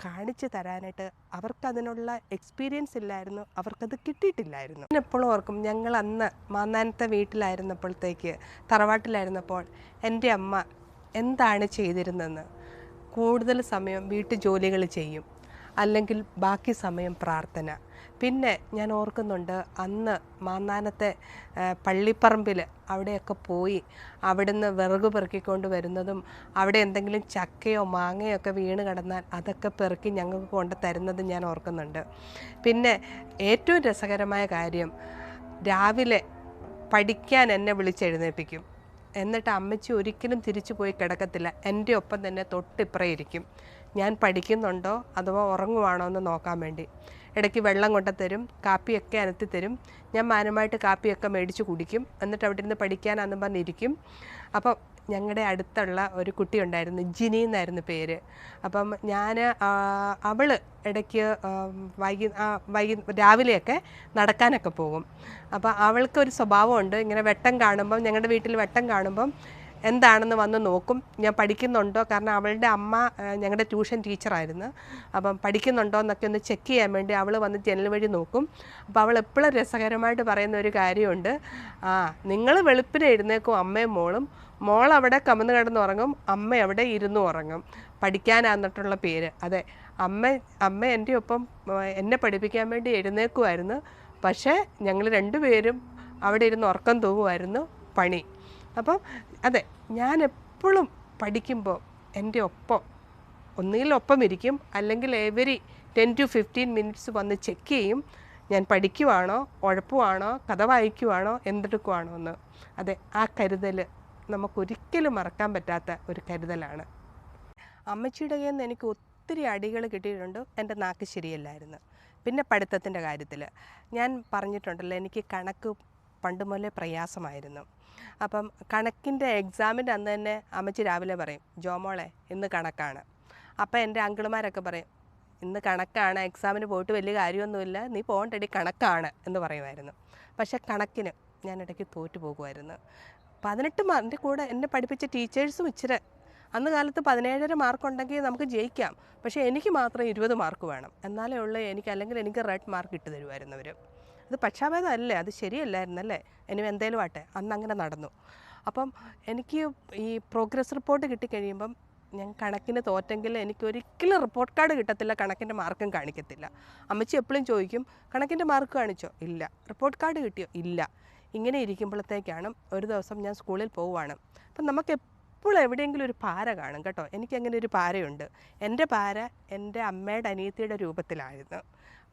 കാണിച്ചു തരാനായിട്ട് അവർക്കതിനുള്ള എക്സ്പീരിയൻസ് ഇല്ലായിരുന്നു, അവർക്കത് കിട്ടിയിട്ടില്ലായിരുന്നു. ഞാൻ എപ്പോഴും ഓർക്കും, ഞങ്ങൾ അന്ന് മാന്നാനത്തെ വീട്ടിലായിരുന്നപ്പോഴത്തേക്ക്, തറവാട്ടിലായിരുന്നപ്പോൾ എൻ്റെ അമ്മ എന്താണ് ചെയ്തിരുന്നതെന്ന്. കൂടുതൽ സമയം വീട്ടുജോലികൾ ചെയ്യും, അല്ലെങ്കിൽ ബാക്കി സമയം പ്രാർത്ഥന. പിന്നെ ഞാൻ ഓർക്കുന്നുണ്ട്, അന്ന് മാന്നാനത്തെ പള്ളിപ്പറമ്പിൽ അവിടെയൊക്കെ പോയി അവിടുന്ന് വിറക് പെറുക്കിക്കൊണ്ട് വരുന്നതും, അവിടെ എന്തെങ്കിലും ചക്കയോ മാങ്ങയോ ഒക്കെ വീണ് കിടന്നാൽ അതൊക്കെ പെറുക്കി ഞങ്ങൾക്ക് കൊണ്ട് തരുന്നതും ഞാൻ ഓർക്കുന്നുണ്ട്. പിന്നെ ഏറ്റവും രസകരമായ കാര്യം, രാവിലെ പഠിക്കാൻ എന്നെ വിളിച്ചെഴുന്നേൽപ്പിക്കും. എന്നിട്ട് അമ്മച്ചി ഒരിക്കലും തിരിച്ചു പോയി കിടക്കത്തില്ല, എൻ്റെ ഒപ്പം തന്നെ തൊട്ടിപ്പുറം ഇരിക്കും. ഞാൻ പഠിക്കുന്നുണ്ടോ അഥവാ ഉറങ്ങുവാണോ എന്ന് നോക്കാൻ വേണ്ടി. ഇടയ്ക്ക് വെള്ളം കൊണ്ടുത്തരും, കാപ്പിയൊക്കെ അനത്തി തരും. ഞാൻ മാനമായിട്ട് കാപ്പിയൊക്കെ മേടിച്ച് കുടിക്കും. എന്നിട്ട് അവിടെ ഇരുന്ന് പഠിക്കാനാന്ന് പറഞ്ഞിരിക്കും. അപ്പം ഞങ്ങളുടെ അടുത്തുള്ള ഒരു കുട്ടി ഉണ്ടായിരുന്നു, ജിനി എന്നായിരുന്നു പേര്. അപ്പം അവൾ ഇടയ്ക്ക് രാവിലെയൊക്കെ നടക്കാനൊക്കെ പോകും. അപ്പോൾ അവൾക്കൊരു സ്വഭാവമുണ്ട്, ഇങ്ങനെ വെട്ടം കാണുമ്പം, ഞങ്ങളുടെ വീട്ടിൽ വെട്ടം കാണുമ്പം എന്താണെന്ന് വന്ന് നോക്കും, ഞാൻ പഠിക്കുന്നുണ്ടോ. കാരണം അവളുടെ അമ്മ ഞങ്ങളുടെ ട്യൂഷൻ ടീച്ചറായിരുന്നു. അപ്പം പഠിക്കുന്നുണ്ടോ എന്നൊക്കെ ഒന്ന് ചെക്ക് ചെയ്യാൻ വേണ്ടി അവൾ വന്ന് ജനൽ വഴി നോക്കും. അപ്പോൾ അവൾ എപ്പോഴും രസകരമായിട്ട് പറയുന്ന ഒരു കാര്യമുണ്ട്, നിങ്ങൾ വെളുപ്പിനെ എഴുന്നേക്കും അമ്മയും മോളും, മോൾ അവിടെ കമന്ന് കിടന്നുറങ്ങും, അമ്മ അവിടെ ഇരുന്ന് ഉറങ്ങും, പഠിക്കാനാന്നിട്ടുള്ള പേര്. അതെ, അമ്മ എൻ്റെ ഒപ്പം എന്നെ പഠിപ്പിക്കാൻ വേണ്ടി എഴുന്നേക്കുമായിരുന്നു. പക്ഷേ ഞങ്ങൾ രണ്ടുപേരും അവിടെ ഇരുന്ന് ഉറക്കം തൂവുമായിരുന്നു പണി. അപ്പം അതെ, ഞാൻ എപ്പോഴും പഠിക്കുമ്പോൾ എൻ്റെ ഒപ്പം ഒന്നുകിൽ ഒപ്പം ഇരിക്കും, അല്ലെങ്കിൽ എവരി 10 to 15 മിനിറ്റ്സ് വന്ന് ചെക്ക് ചെയ്യും, ഞാൻ പഠിക്കുവാണോ, ഉഴപ്പുവാണോ, കഥ വായിക്കുവാണോ, എന്തെടുക്കുവാണോ എന്ന്. അതെ, ആ കരുതൽ നമുക്കൊരിക്കലും മറക്കാൻ പറ്റാത്ത ഒരു കരുതലാണ്. അമ്മച്ചിയുടെ കയ്യിൽ നിന്ന് എനിക്ക് ഒത്തിരി അടികൾ കിട്ടിയിട്ടുണ്ട്, എൻ്റെ നാക്ക് ശരിയല്ലായിരുന്നു. പിന്നെ പഠിത്തത്തിൻ്റെ കാര്യത്തിൽ ഞാൻ പറഞ്ഞിട്ടുണ്ടല്ലോ, എനിക്ക് കണക്ക് പണ്ട് മുതലേ പ്രയാസമായിരുന്നു. അപ്പം കണക്കിൻ്റെ എക്സാമിൻ്റെ അന്ന് തന്നെ അമ്മച്ചി രാവിലെ പറയും, ജോമോളെ ഇന്ന് കണക്കാണ്. അപ്പം എൻ്റെ അങ്കിളുമാരൊക്കെ പറയും, ഇന്ന് കണക്കാണ്, എക്സാമിന് പോയിട്ട് വലിയ കാര്യമൊന്നുമില്ല, നീ പോകണ്ടടി കണക്കാണ് എന്ന് പറയുമായിരുന്നു. പക്ഷേ കണക്കിന് ഞാൻ ഇടയ്ക്ക് തോറ്റു പോകുമായിരുന്നു. 18 മാർക്കിൻ്റെ കൂടെ എന്നെ പഠിപ്പിച്ച ടീച്ചേഴ്സും ഇച്ചിരി, അന്ന് കാലത്ത് 17.5 മാർക്കുണ്ടെങ്കിൽ നമുക്ക് ജയിക്കാം, പക്ഷേ എനിക്ക് മാത്രം 20 മാർക്ക് വേണം, എന്നാലേ ഉള്ളൂ എനിക്ക്, അല്ലെങ്കിൽ എനിക്ക് റെഡ് മാർക്ക് ഇട്ട് തരുമായിരുന്നു അവർ. അത് പക്ഷാഭേദമല്ലേ, അത് ശരിയല്ലായിരുന്നല്ലേ, ഇനി എന്തേലും ആട്ടെ, അന്ന് അങ്ങനെ നടന്നു. അപ്പം എനിക്ക് ഈ പ്രോഗ്രസ് റിപ്പോർട്ട് കിട്ടിക്കഴിയുമ്പം, ഞാൻ കണക്കിന് തോറ്റെങ്കിൽ എനിക്കൊരിക്കലും റിപ്പോർട്ട് കാർഡ് കിട്ടത്തില്ല, കണക്കിൻ്റെ മാർക്കും കാണിക്കത്തില്ല. അമ്മച്ചി എപ്പോഴും ചോദിക്കും, കണക്കിൻ്റെ മാർക്ക് കാണിച്ചോ? ഇല്ല. റിപ്പോർട്ട് കാർഡ് കിട്ടിയോ? ഇല്ല. ഇങ്ങനെ ഇരിക്കുമ്പോഴത്തേക്കാണ് ഒരു ദിവസം ഞാൻ സ്കൂളിൽ പോവുകയാണ്. അപ്പം നമുക്ക് എപ്പോഴും എവിടെയെങ്കിലും ഒരു പാര കാണും കേട്ടോ. എനിക്കങ്ങനെ ഒരു പാരയുണ്ട്. എൻ്റെ പാര എൻ്റെ അമ്മയുടെ അനിയത്തിയുടെ രൂപത്തിലായിരുന്നു.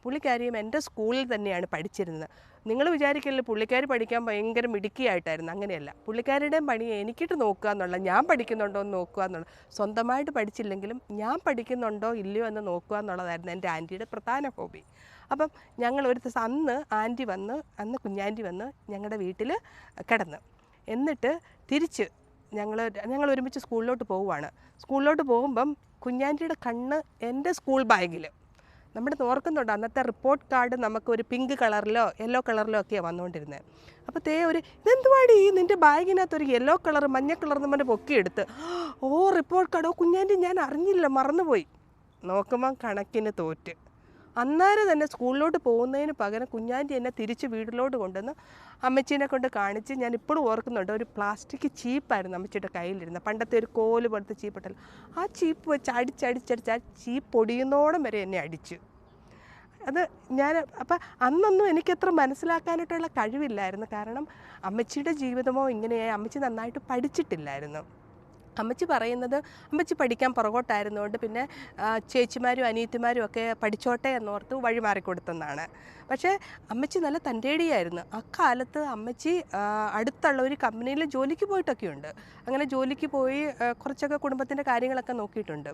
പുള്ളിക്കാരിയും എൻ്റെ സ്കൂളിൽ തന്നെയാണ് പഠിച്ചിരുന്നത്. നിങ്ങൾ വിചാരിക്കില്ല പുള്ളിക്കാരി പഠിക്കാൻ ഭയങ്കര മിടുക്കിയായിട്ടായിരുന്നു, അങ്ങനെയല്ല. പുള്ളിക്കാരുടെയും പണി എനിക്കിട്ട് നോക്കുക എന്നുള്ള, ഞാൻ പഠിക്കുന്നുണ്ടോ എന്ന് നോക്കുക എന്നുള്ള, സ്വന്തമായിട്ട് പഠിച്ചില്ലെങ്കിലും ഞാൻ പഠിക്കുന്നുണ്ടോ ഇല്ലയോ എന്ന് നോക്കുക എന്നുള്ളതായിരുന്നു എൻ്റെ ആൻറ്റിയുടെ പ്രധാന ഹോബി. അപ്പം ഞങ്ങൾ ഒരു ദിവസം അന്ന് കുഞ്ഞാൻറ്റി വന്ന് ഞങ്ങളുടെ വീട്ടിൽ കിടന്ന്, എന്നിട്ട് തിരിച്ച് ഞങ്ങൾ ഒരുമിച്ച് സ്കൂളിലോട്ട് പോവുകയാണ്. സ്കൂളിലോട്ട് പോകുമ്പം കുഞ്ഞാൻറ്റിയുടെ കണ്ണ് എൻ്റെ സ്കൂൾ ബാഗിൽ, നമ്മുടെ ഓർക്കുന്നുണ്ട് അന്നത്തെ റിപ്പോർട്ട് കാർഡ് നമുക്ക് ഒരു പിങ്ക് കളറിലോ യെല്ലോ കളറിലോ ഒക്കെയാണ് വന്നുകൊണ്ടിരുന്നത്. അപ്പോൾ ഇതെന്തുവാടി നിൻ്റെ ബാഗിനകത്ത് ഒരു യെല്ലോ കളർ മഞ്ഞ കളർ എന്ന് പറഞ്ഞ് പൊക്കിയെടുത്ത്, റിപ്പോർട്ട് കാർഡ്, കുഞ്ഞാൻറ്റി ഞാൻ അറിഞ്ഞില്ല, മറന്നുപോയി. നോക്കുമ്പം കണക്കിന് തോറ്റ്. അന്നേരം തന്നെ സ്കൂളിലോട്ട് പോകുന്നതിന് പകരം കുഞ്ഞാൻറ്റി എന്നെ തിരിച്ച് വീട്ടിലോട്ട് കൊണ്ടുവന്ന് അമ്മച്ചീനെ കൊണ്ട് കാണിച്ച്, ഞാൻ ഇപ്പോഴും ഓർക്കുന്നുണ്ട്, ഒരു പ്ലാസ്റ്റിക് ചീപ്പായിരുന്നു അമ്മച്ചിയുടെ കയ്യിലിരുന്നത്, പണ്ടത്തെ ഒരു കോല് പോലത്തെ ചീപ്പിട്ടല്ലോ. ആ ചീപ്പ് വെച്ച് അടിച്ചടിച്ചടിച്ച് ആ ചീപ്പ് പൊടിയുന്നോളം വരെ എന്നെ അടിച്ചു. അത് അപ്പം അന്നൊന്നും എനിക്കത്ര മനസ്സിലാക്കാനായിട്ടുള്ള കഴിവില്ലായിരുന്നു. കാരണം അമ്മച്ചിയുടെ ജീവിതമോ ഇങ്ങനെയായി, അമ്മച്ചി നന്നായിട്ട് പഠിച്ചിട്ടില്ലായിരുന്നു. അമ്മച്ചി പറയുന്നത് അമ്മച്ചി പഠിക്കാൻ പുറകോട്ടായിരുന്നുകൊണ്ട് പിന്നെ ചേച്ചിമാരും അനിയത്തിമാരും ഒക്കെ പഠിച്ചോട്ടെ എന്നോർത്ത് വഴി മാറിക്കൊടുത്തെന്നാണ്. പക്ഷേ അമ്മച്ചി നല്ല തൻ്റേടിയായിരുന്നു. അക്കാലത്ത് അമ്മച്ചി അടുത്തുള്ള ഒരു കമ്പനിയിൽ ജോലിക്ക് പോയിട്ടൊക്കെയുണ്ട്. അങ്ങനെ ജോലിക്ക് പോയി കുറച്ചൊക്കെ കുടുംബത്തിൻ്റെ കാര്യങ്ങളൊക്കെ നോക്കിയിട്ടുണ്ട്.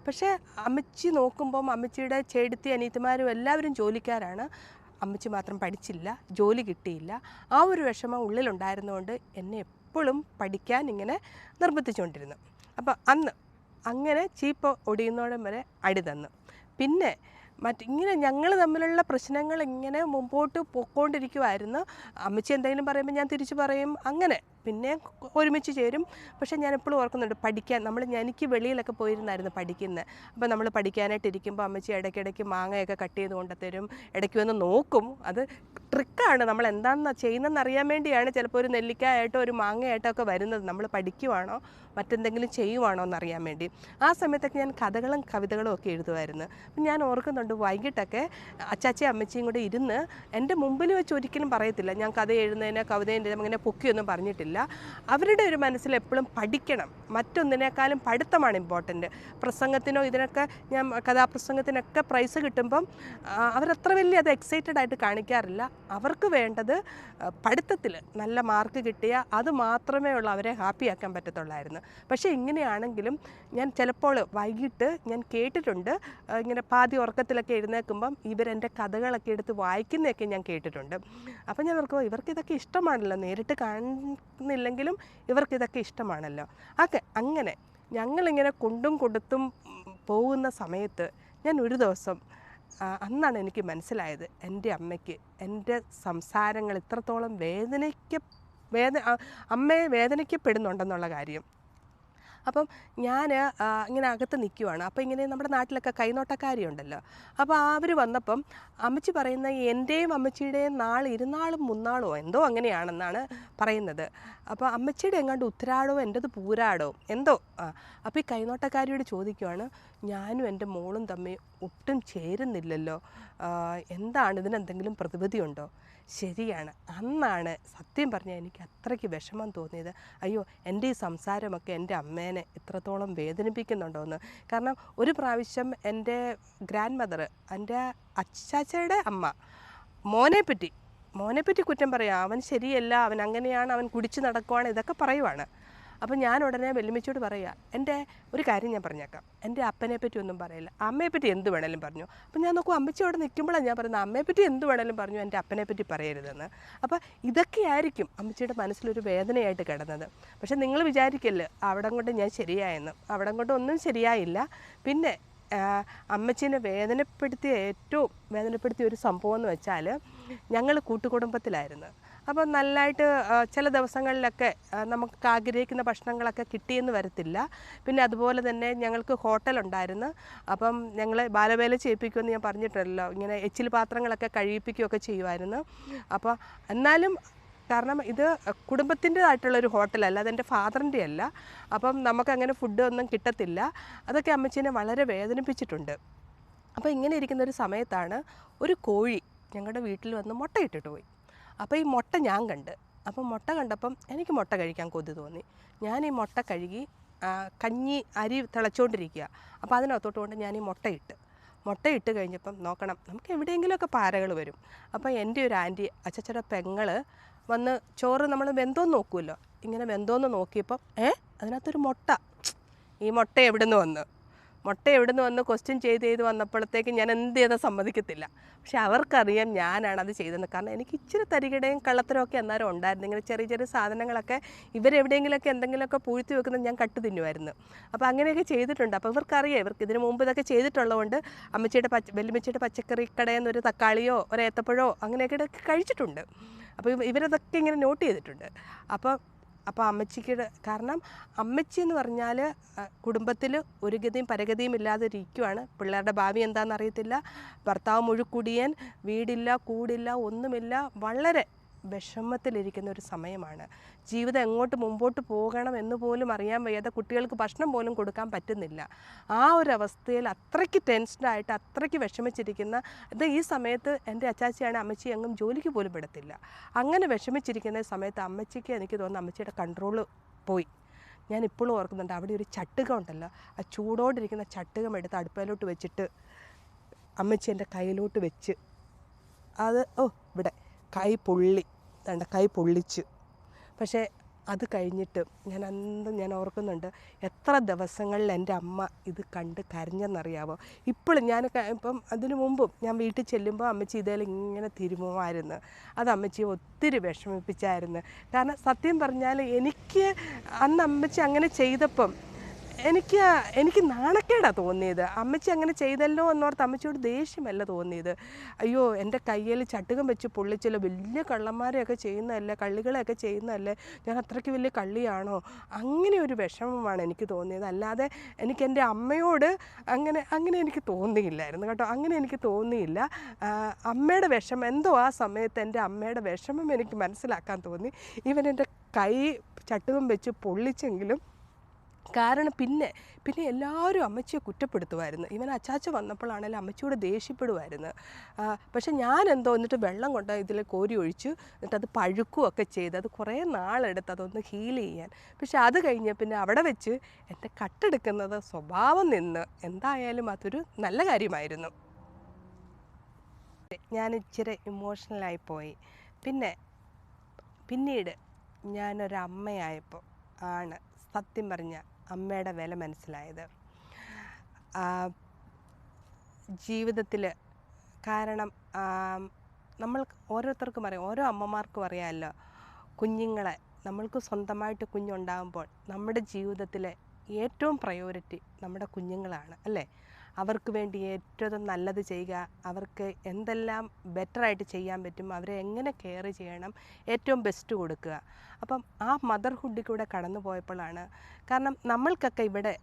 പക്ഷേ അമ്മച്ചി നോക്കുമ്പം അമ്മച്ചിയുടെ ചേട്ടത്തി അനിയത്തിമാരും എല്ലാവരും ജോലിക്കാരാണ്. അമ്മച്ചി മാത്രം പഠിച്ചില്ല, ജോലി കിട്ടിയില്ല. ആ ഒരു വിഷമം ഉള്ളിലുണ്ടായിരുന്നുകൊണ്ട് എന്നെ എപ്പോഴും പഠിക്കാൻ ഇങ്ങനെ നിർബന്ധിച്ചുകൊണ്ടിരുന്നു. അപ്പോൾ അന്ന് അങ്ങനെ ചീപ്പ് ഒടിയുന്നോടം വരെ അടി തന്നു. പിന്നെ ഇങ്ങനെ ഞങ്ങൾ തമ്മിലുള്ള പ്രശ്നങ്ങൾ ഇങ്ങനെ മുമ്പോട്ട് പോയിക്കൊണ്ടിരിക്കുമായിരുന്നു. അമ്മച്ചി എന്തെങ്കിലും പറയുമ്പോൾ ഞാൻ തിരിച്ചു പറയും, അങ്ങനെ പിന്നെ ഒരുമിച്ച് ചേരും. പക്ഷേ ഞാൻ എപ്പോഴും ഓർക്കുന്നുണ്ട് പഠിക്കാൻ എനിക്ക് വെളിയിലൊക്കെ പോയിരുന്നായിരുന്നു പഠിക്കുന്നത്. അപ്പോൾ നമ്മൾ പഠിക്കാനായിട്ട് ഇരിക്കുമ്പോൾ അമ്മച്ചി ഇടയ്ക്കിടയ്ക്ക് മാങ്ങയൊക്കെ കട്ട് ചെയ്ത് കൊണ്ടുത്തരും. ഇടയ്ക്ക് വന്ന് നോക്കും. അത് ട്രിക്കാണ്, നമ്മൾ എന്താണെന്ന് ചെയ്യുന്നതെന്ന് അറിയാൻ വേണ്ടിയാണ് ചിലപ്പോൾ ഒരു നെല്ലിക്കായിട്ടോ ഒരു മാങ്ങയായിട്ടോ ഒക്കെ വരുന്നത്. നമ്മൾ പഠിക്കുവാണോ മറ്റെന്തെങ്കിലും ചെയ്യുവാണോ എന്നറിയാൻ വേണ്ടി. ആ സമയത്തൊക്കെ ഞാൻ കഥകളും കവിതകളും ഒക്കെ എഴുതുമായിരുന്നു. അപ്പം ഞാൻ ഓർക്കുന്നുണ്ട് വൈകിട്ടൊക്കെ അച്ചാച്ചയും അമ്മച്ചിയും കൂടെ ഇരുന്ന് എൻ്റെ മുമ്പിൽ വെച്ച് ഒരിക്കലും പറയത്തില്ല ഞാൻ കഥ എഴുതുന്നതിന് കവിതേൻ്റെ അങ്ങനെ പൊക്കിയൊന്നും പറഞ്ഞിട്ടില്ല. അവരുടെ ഒരു മനസ്സിൽ എപ്പോഴും പഠിക്കണം, മറ്റൊന്നിനേക്കാളും പഠിത്തമാണ് ഇമ്പോർട്ടൻറ്റ്. പ്രസംഗത്തിനോ ഇതിനൊക്കെ ഞാൻ കഥാപ്രസംഗത്തിനൊക്കെ പ്രൈസ് കിട്ടുമ്പം അവരത്ര വലിയ അത് എക്സൈറ്റഡ് ആയിട്ട് കാണിക്കാറില്ല. അവർക്ക് വേണ്ടത് പഠിത്തത്തിൽ നല്ല മാർക്ക് കിട്ടിയാൽ അത് മാത്രമേ ഉള്ളൂ അവരെ ഹാപ്പിയാക്കാൻ പറ്റത്തുള്ളായിരുന്നു. പക്ഷേ ഇങ്ങനെയാണെങ്കിലും ഞാൻ ചിലപ്പോൾ വൈകിട്ട് ഞാൻ കേട്ടിട്ടുണ്ട്, ഇങ്ങനെ പാതി ഉറക്കത്തിലൊക്കെ എഴുന്നേൽക്കുമ്പം ഇവരെൻ്റെ കഥകളൊക്കെ എടുത്ത് വായിക്കുന്നതൊക്കെ ഞാൻ കേട്ടിട്ടുണ്ട്. അപ്പം ഞാൻ ഓർക്കുമ്പോൾ ഇവർക്കിതൊക്കെ ഇഷ്ടമാണല്ലോ, നേരിട്ട് കാണുന്നില്ലെങ്കിലും ഇവർക്കിതൊക്കെ ഇഷ്ടമാണല്ലോ. അങ്ങനെ ഞങ്ങളിങ്ങനെ കൊണ്ടും കൊടുത്തും പോകുന്ന സമയത്ത് ഞാൻ ഒരു ദിവസം അന്നാണ് എനിക്ക് മനസ്സിലായത് എൻ്റെ അമ്മയ്ക്ക് എൻ്റെ സംസാരങ്ങൾ ഇത്രത്തോളം അമ്മയെ വേദനിക്കപ്പെടുന്നുണ്ടെന്നുള്ള കാര്യം. അപ്പം ഞാൻ ഇങ്ങനെ അകത്ത് നിൽക്കുവാണ്. അപ്പോൾ ഇങ്ങനെ നമ്മുടെ നാട്ടിലൊക്കെ കൈനോട്ടക്കാരിയുണ്ടല്ലോ. അപ്പോൾ അവർ വന്നപ്പം അമ്മച്ചി പറയുന്ന എൻ്റെയും അമ്മച്ചിയുടെയും ഇരുന്നാളും മുന്നാളോ എന്തോ അങ്ങനെയാണെന്നാണ് പറയുന്നത്. അപ്പോൾ അമ്മച്ചിയുടെ എങ്ങാണ്ട് ഉത്തരാടോ എൻ്റെത് പൂരാടോ എന്തോ. അപ്പോൾ ഈ കൈനോട്ടക്കാരിയോട് ചോദിക്കുവാണ്, ഞാനും എൻ്റെ മോളും തമ്മിൽ ഒട്ടും ചേരുന്നില്ലല്ലോ, എന്താണ് ഇതിനെന്തെങ്കിലും പ്രതിവിധിയുണ്ടോ? ശരിയാണ്, അന്നാണ് സത്യം പറഞ്ഞാൽ എനിക്ക് അത്രയ്ക്ക് വിഷമം തോന്നിയത്. അയ്യോ, എൻ്റെ ഈ സംസാരമൊക്കെ എൻ്റെ അമ്മേനെ ഇത്രത്തോളം വേദനിപ്പിക്കുന്നുണ്ടോ എന്ന്. കാരണം ഒരു പ്രാവശ്യം എൻ്റെ ഗ്രാൻഡ് മദർ, എൻ്റെ അച്ചാച്ചയുടെ അമ്മ മോനെപ്പറ്റി കുറ്റം പറയാം, അവൻ ശരിയല്ല, അവൻ അങ്ങനെയാണ്, അവൻ കുടിച്ച് നടക്കുവാണ്, ഇതൊക്കെ പറയുവാണ്. അപ്പം ഞാൻ ഉടനെ വെല്ലുമിച്ചോട് പറയുക, എൻ്റെ ഒരു കാര്യം ഞാൻ പറഞ്ഞേക്കാം, എൻ്റെ അപ്പനെപ്പറ്റി ഒന്നും പറയില്ല, അമ്മയെപ്പറ്റി എന്ത് വേണേലും പറഞ്ഞു. അപ്പം ഞാൻ നോക്കും അമ്മച്ചി അവിടെ നിൽക്കുമ്പോഴാണ് ഞാൻ പറയുന്നത് അമ്മയെപ്പറ്റി എന്ത് വേണേലും പറഞ്ഞു, എൻ്റെ അപ്പനെപ്പറ്റി പറയരുതെന്ന്. അപ്പോൾ ഇതൊക്കെയായിരിക്കും അമ്മച്ചിയുടെ മനസ്സിലൊരു വേദനയായിട്ട് കിടന്നത്. പക്ഷെ നിങ്ങൾ വിചാരിക്കല്ല് അവിടം കൊണ്ട് ഞാൻ ശരിയായെന്ന്. അവിടം കൊണ്ട് ഒന്നും ശരിയായില്ല. പിന്നെ അമ്മച്ചീനെ ഏറ്റവും വേദനപ്പെടുത്തിയ ഒരു സംഭവം എന്ന് വെച്ചാൽ ഞങ്ങൾ കൂട്ടുകുടുംബത്തിലായിരുന്നു. അപ്പം നല്ലതായിട്ട് ചില ദിവസങ്ങളിലൊക്കെ നമുക്ക് ആഗ്രഹിക്കുന്ന ഭക്ഷണങ്ങളൊക്കെ കിട്ടിയെന്ന് വരത്തില്ല. പിന്നെ അതുപോലെ തന്നെ ഞങ്ങൾക്ക് ഹോട്ടലുണ്ടായിരുന്നു. അപ്പം ഞങ്ങൾ ബാലവേല ചെയ്യിപ്പിക്കുമെന്ന് ഞാൻ പറഞ്ഞിട്ടല്ലോ, ഇങ്ങനെ എച്ചിൽ പാത്രങ്ങളൊക്കെ കഴിയിപ്പിക്കുകയൊക്കെ ചെയ്യുമായിരുന്നു. അപ്പോൾ എന്നാലും കാരണം ഇത് കുടുംബത്തിൻ്റെതായിട്ടുള്ളൊരു ഹോട്ടലല്ല, അതെൻ്റെ ഫാദറിൻ്റെ അല്ല. അപ്പം നമുക്കങ്ങനെ ഫുഡ് ഒന്നും കിട്ടത്തില്ല. അതൊക്കെ അമ്മച്ചീനെ വളരെ വേദനിപ്പിച്ചിട്ടുണ്ട്. അപ്പോൾ ഇങ്ങനെ ഇരിക്കുന്നൊരു സമയത്താണ് ഒരു കോഴി ഞങ്ങളുടെ വീട്ടിൽ വന്ന് മുട്ടയിട്ടിട്ട് പോയി. അപ്പോൾ ഈ മുട്ട ഞാൻ കണ്ട്. അപ്പം മുട്ട കണ്ടപ്പം എനിക്ക് മുട്ട കഴിക്കാൻ കൊതി തോന്നി. ഞാൻ ഈ മുട്ട കഴുകി അരി തിളച്ചുകൊണ്ടിരിക്കുക. അപ്പോൾ അതിനകത്തോട്ട് കൊണ്ട് ഞാൻ ഈ മുട്ടയിട്ട് കഴിഞ്ഞപ്പം നോക്കണം, നമുക്ക് എവിടെയെങ്കിലുമൊക്കെ പാരകൾ വരും. അപ്പോൾ എൻ്റെ ഒരു ആൻറ്റി അച്ചച്ചയുടെ പെങ്ങൾ വന്ന് ചോറ് നമ്മൾ വെന്തോന്ന് നോക്കുമല്ലോ, ഇങ്ങനെ വെന്തോന്ന് നോക്കിയപ്പം അതിനകത്തൊരു മുട്ട. ഈ മുട്ട എവിടെ നിന്ന് വന്ന് ക്വസ്റ്റ്യൻ ചെയ്ത് വന്നപ്പോഴത്തേക്ക് ഞാൻ എന്ത് ചെയ്താൽ സമ്മതിക്കത്തില്ല. പക്ഷെ അവർക്കറിയാം ഞാനാണ് അത് ചെയ്തതെന്ന്. കാരണം എനിക്ക് ഇച്ചിരി തരികിടയും കള്ളത്തരമൊക്കെ അന്നേരം ഉണ്ടായിരുന്നു. ഇങ്ങനെ ചെറിയ ചെറിയ സാധനങ്ങളൊക്കെ ഇവരെവിടെയെങ്കിലുമൊക്കെ എന്തെങ്കിലുമൊക്കെ പൂഴ്ത്തി വെക്കുന്നത് ഞാൻ കട്ട് തിന്നുമായിരുന്നു. അപ്പോൾ അങ്ങനെയൊക്കെ ചെയ്തിട്ടുണ്ട്. അപ്പോൾ ഇവർക്കറിയാം, ഇവർക്ക് ഇതിന് മുമ്പ് ഇതൊക്കെ ചെയ്തിട്ടുള്ളതുകൊണ്ട് വെല്ലുമ്മച്ചിയുടെ പച്ചക്കറി കടയിൽ നിന്ന് ഒരു തക്കാളിയോ ഒരു ഏത്തപ്പഴമോ അങ്ങനെയൊക്കെ കഴിച്ചിട്ടുണ്ട്. അപ്പോൾ ഇവരതൊക്കെ ഇങ്ങനെ നോട്ട് ചെയ്തിട്ടുണ്ട്. അപ്പോൾ അമ്മച്ചിക്ക്, കാരണം അമ്മച്ചി എന്ന് പറഞ്ഞാൽ കുടുംബത്തിൽ ഒരു ഗതിയും പരഗതിയും ഇല്ലാതെ ഇരിക്കുവാണ്. പിള്ളേരുടെ ഭാവി എന്താണെന്ന് അറിയത്തില്ല. ഭർത്താവ് മുഴുക്കുടിയൻ, വീടില്ല കൂടില്ല ഒന്നുമില്ല, വളരെ വിഷമത്തിലിരിക്കുന്ന ഒരു സമയമാണ്. ജീവിതം എങ്ങോട്ട് മുമ്പോട്ട് പോകണം എന്ന് പോലും അറിയാൻ വയ്യാതെ കുട്ടികൾക്ക് ഭക്ഷണം പോലും കൊടുക്കാൻ പറ്റുന്നില്ല. ആ ഒരു അവസ്ഥയിൽ അത്രയ്ക്ക് ടെൻഷനായിട്ട് അത്രയ്ക്ക് വിഷമിച്ചിരിക്കുന്ന ഈ സമയത്ത് എൻ്റെ അച്ചാച്ചിയാണ് അമ്മച്ചി എങ്ങും ജോലിക്ക് പോലും വിടത്തില്ല. അങ്ങനെ വിഷമിച്ചിരിക്കുന്ന സമയത്ത് അമ്മച്ചിക്ക് എനിക്ക് തോന്നുന്നു അമ്മച്ചിയുടെ കൺട്രോൾ പോയി. ഞാൻ ഇപ്പോഴും ഓർക്കുന്നുണ്ട്. അവിടെ ഒരു ചട്ടുകം ഉണ്ടല്ലോ, ആ ചൂടോടിരിക്കുന്ന ചട്ടുകം എടുത്ത് അടുപ്പയിലോട്ട് വെച്ചിട്ട് അമ്മച്ചി എൻ്റെ കയ്യിലോട്ട് വെച്ച് അത് ഇവിടെ കൈ പൊള്ളി, കൈ പൊള്ളിച്ച്. പക്ഷേ അത് കഴിഞ്ഞിട്ട് ഞാൻ ഓർക്കുന്നുണ്ട് എത്ര ദിവസങ്ങളിൽ എൻ്റെ അമ്മ ഇത് കണ്ട് കരഞ്ഞെന്നറിയാവോ. ഇപ്പോഴും ഇപ്പം അതിനു മുമ്പും ഞാൻ വീട്ടിൽ ചെല്ലുമ്പോൾ അമ്മച്ചി ഇതേൽ ഇങ്ങനെ തിരുമുമായിരുന്നു. അത് അമ്മച്ചിയെ ഒത്തിരി വിഷമിപ്പിച്ചായിരുന്നു. കാരണം സത്യം പറഞ്ഞാൽ എനിക്ക് അന്ന് അമ്മച്ചി അങ്ങനെ ചെയ്തപ്പം എനിക്ക് നാണക്കേടാണ് തോന്നിയത്. അമ്മച്ചി അങ്ങനെ ചെയ്തല്ലോ എന്നോർത്ത് അമ്മച്ചിയോട് ദേഷ്യമല്ല തോന്നിയത്. അയ്യോ, എൻ്റെ കയ്യിൽ ചട്ടുകം വെച്ച് പൊള്ളിച്ചല്ലോ, വലിയ കള്ളന്മാരെയൊക്കെ ചെയ്യുന്നതല്ലേ, കള്ളികളെയൊക്കെ ചെയ്യുന്നതല്ലേ, ഞാൻ അത്രയ്ക്ക് വലിയ കള്ളിയാണോ, അങ്ങനെ ഒരു വിഷമമാണ് എനിക്ക് തോന്നിയത്. അല്ലാതെ എനിക്ക് എൻ്റെ അമ്മയോട് അങ്ങനെ എനിക്ക് തോന്നിയില്ലായിരുന്നു കേട്ടോ. അങ്ങനെ എനിക്ക് തോന്നിയില്ല. അമ്മയുടെ വിഷമം എന്തോ ആ സമയത്ത് എൻ്റെ അമ്മയുടെ വിഷമം എനിക്ക് മനസ്സിലാക്കാൻ തോന്നി. ഇവൻ എൻ്റെ കൈ ചട്ടുകം വെച്ച് പൊള്ളിച്ചെങ്കിലും കാരണം പിന്നെ എല്ലാവരും അമ്മച്ചിയെ കുറ്റപ്പെടുത്തുമായിരുന്നു. ഇവൻ അച്ചാച്ച വന്നപ്പോഴാണെങ്കിലും അമ്മച്ചിയോട് ദേഷ്യപ്പെടുമായിരുന്നു. പക്ഷെ ഞാൻ എന്തോ എന്നിട്ട് വെള്ളം കൊണ്ട് ഇതിൽ കോരി ഒഴിച്ച് എന്നിട്ട് അത് പഴുക്കുകയൊക്കെ ചെയ്ത് അത് കുറേ നാളെടുത്ത് അതൊന്ന് ഹീൽ ചെയ്യാൻ. പക്ഷെ അത് കഴിഞ്ഞ് പിന്നെ അവിടെ വെച്ച് എൻ്റെ കട്ടെടുക്കുന്നത് സ്വഭാവം നിന്ന്. എന്തായാലും അതൊരു നല്ല കാര്യമായിരുന്നു. ഞാൻ ഇച്ചിരി ഇമോഷണലായിപ്പോയി. പിന്നീട് ഞാനൊരമ്മയായപ്പോൾ ആണ് സത്യം പറഞ്ഞ അമ്മയുടെ വില മനസ്സിലായത്. ജീവിതത്തിൽ കാരണം നമ്മൾ ഓരോരുത്തർക്കും അറിയാം, ഓരോ അമ്മമാർക്കും അറിയാമല്ലോ, കുഞ്ഞുങ്ങളെ നമ്മൾക്ക് സ്വന്തമായിട്ട് കുഞ്ഞുണ്ടാകുമ്പോൾ നമ്മുടെ ജീവിതത്തിലെ ഏറ്റവും പ്രയോറിറ്റി നമ്മുടെ കുഞ്ഞുങ്ങളാണ് അല്ലേ. അവർക്ക് വേണ്ടി ഏറ്റവും നല്ലത് ചെയ്യുക, അവർക്ക് എന്തെല്ലാം ബെറ്ററായിട്ട് ചെയ്യാൻ പറ്റും, അവരെ എങ്ങനെ കെയർ ചെയ്യണം, ഏറ്റവും ബെസ്റ്റ് കൊടുക്കുക. അപ്പം ആ മദർഹുഡിൽ കൂടെ കടന്നു പോയപ്പോഴാണ്, കാരണം നമ്മൾക്കൊക്കെ ഇവിടെ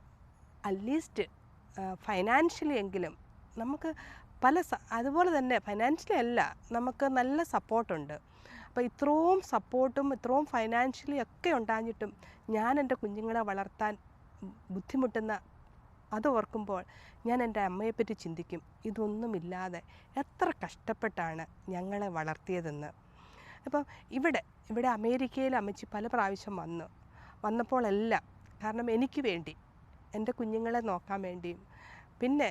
അറ്റ്ലീസ്റ്റ് ഫൈനാൻഷ്യലി എങ്കിലും നമുക്ക് അതുപോലെ തന്നെ ഫൈനാൻഷ്യലി അല്ല, നമുക്ക് നല്ല സപ്പോർട്ടുണ്ട്. അപ്പോൾ ഇത്രയും സപ്പോർട്ടും ഇത്രയും ഫൈനാൻഷ്യലി ഒക്കെ ഉണ്ടാഞ്ഞിട്ടും ഞാൻ എൻ്റെ കുഞ്ഞുങ്ങളെ വളർത്താൻ ബുദ്ധിമുട്ടുന്ന അത് ഓർക്കുമ്പോൾ ഞാൻ എൻ്റെ അമ്മയെപ്പറ്റി ചിന്തിക്കും, ഇതൊന്നുമില്ലാതെ എത്ര കഷ്ടപ്പെട്ടാണ് ഞങ്ങളെ വളർത്തിയതെന്ന്. അപ്പം ഇവിടെ അമേരിക്കയിൽ അമ്മച്ചി പല പ്രാവശ്യം വന്നപ്പോഴെല്ലാം കാരണം എനിക്ക് വേണ്ടി എൻ്റെ കുഞ്ഞുങ്ങളെ നോക്കാൻ വേണ്ടിയും പിന്നെ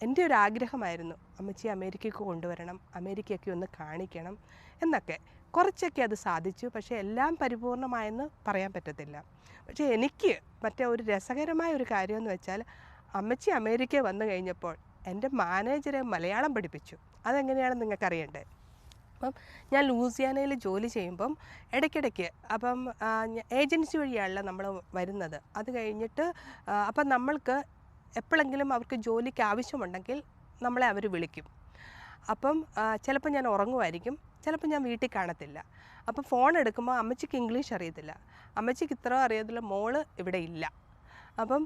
എൻ്റെ ഒരു ആഗ്രഹമായിരുന്നു അമ്മച്ചി അമേരിക്കയ്ക്ക് കൊണ്ടുവരണം, അമേരിക്കയൊക്കെ ഒന്ന് കാണിക്കണം എന്നൊക്കെ. കുറച്ചൊക്കെ അത് സാധിച്ചു, പക്ഷേ എല്ലാം പരിപൂർണമായെന്ന് പറയാൻ പറ്റത്തില്ല. പക്ഷേ എനിക്ക് മറ്റേ ഒരു രസകരമായ ഒരു കാര്യമെന്ന് വെച്ചാൽ അമ്മച്ചി അമേരിക്ക വന്നു കഴിഞ്ഞപ്പോൾ എൻ്റെ മാനേജറെ മലയാളം പഠിപ്പിച്ചു. അതെങ്ങനെയാണെന്ന് നിങ്ങൾക്കറിയണ്ടേ. അപ്പം ഞാൻ ലൂസിയാനയിൽ ജോലി ചെയ്യുമ്പം ഇടയ്ക്കിടയ്ക്ക് അപ്പം ഏജൻസി വഴിയാണല്ലോ നമ്മൾ വരുന്നത്. അത് കഴിഞ്ഞിട്ട് അപ്പം നമ്മൾക്ക് എപ്പോഴെങ്കിലും അവർക്ക് ജോലിക്ക് ആവശ്യമുണ്ടെങ്കിൽ നമ്മളെ അവർ വിളിക്കും. അപ്പം ചിലപ്പോൾ ഞാൻ ഉറങ്ങുമായിരിക്കും, ചിലപ്പോൾ ഞാൻ വീട്ടിൽ കാണത്തില്ല. അപ്പം ഫോൺ എടുക്കുമ്പോൾ അമ്മച്ചിക്ക് ഇംഗ്ലീഷ് അറിയത്തില്ല, അമ്മച്ചിക്ക് ഇത്ര അറിയത്തില്ല, മോള് ഇവിടെ ഇല്ല. അപ്പം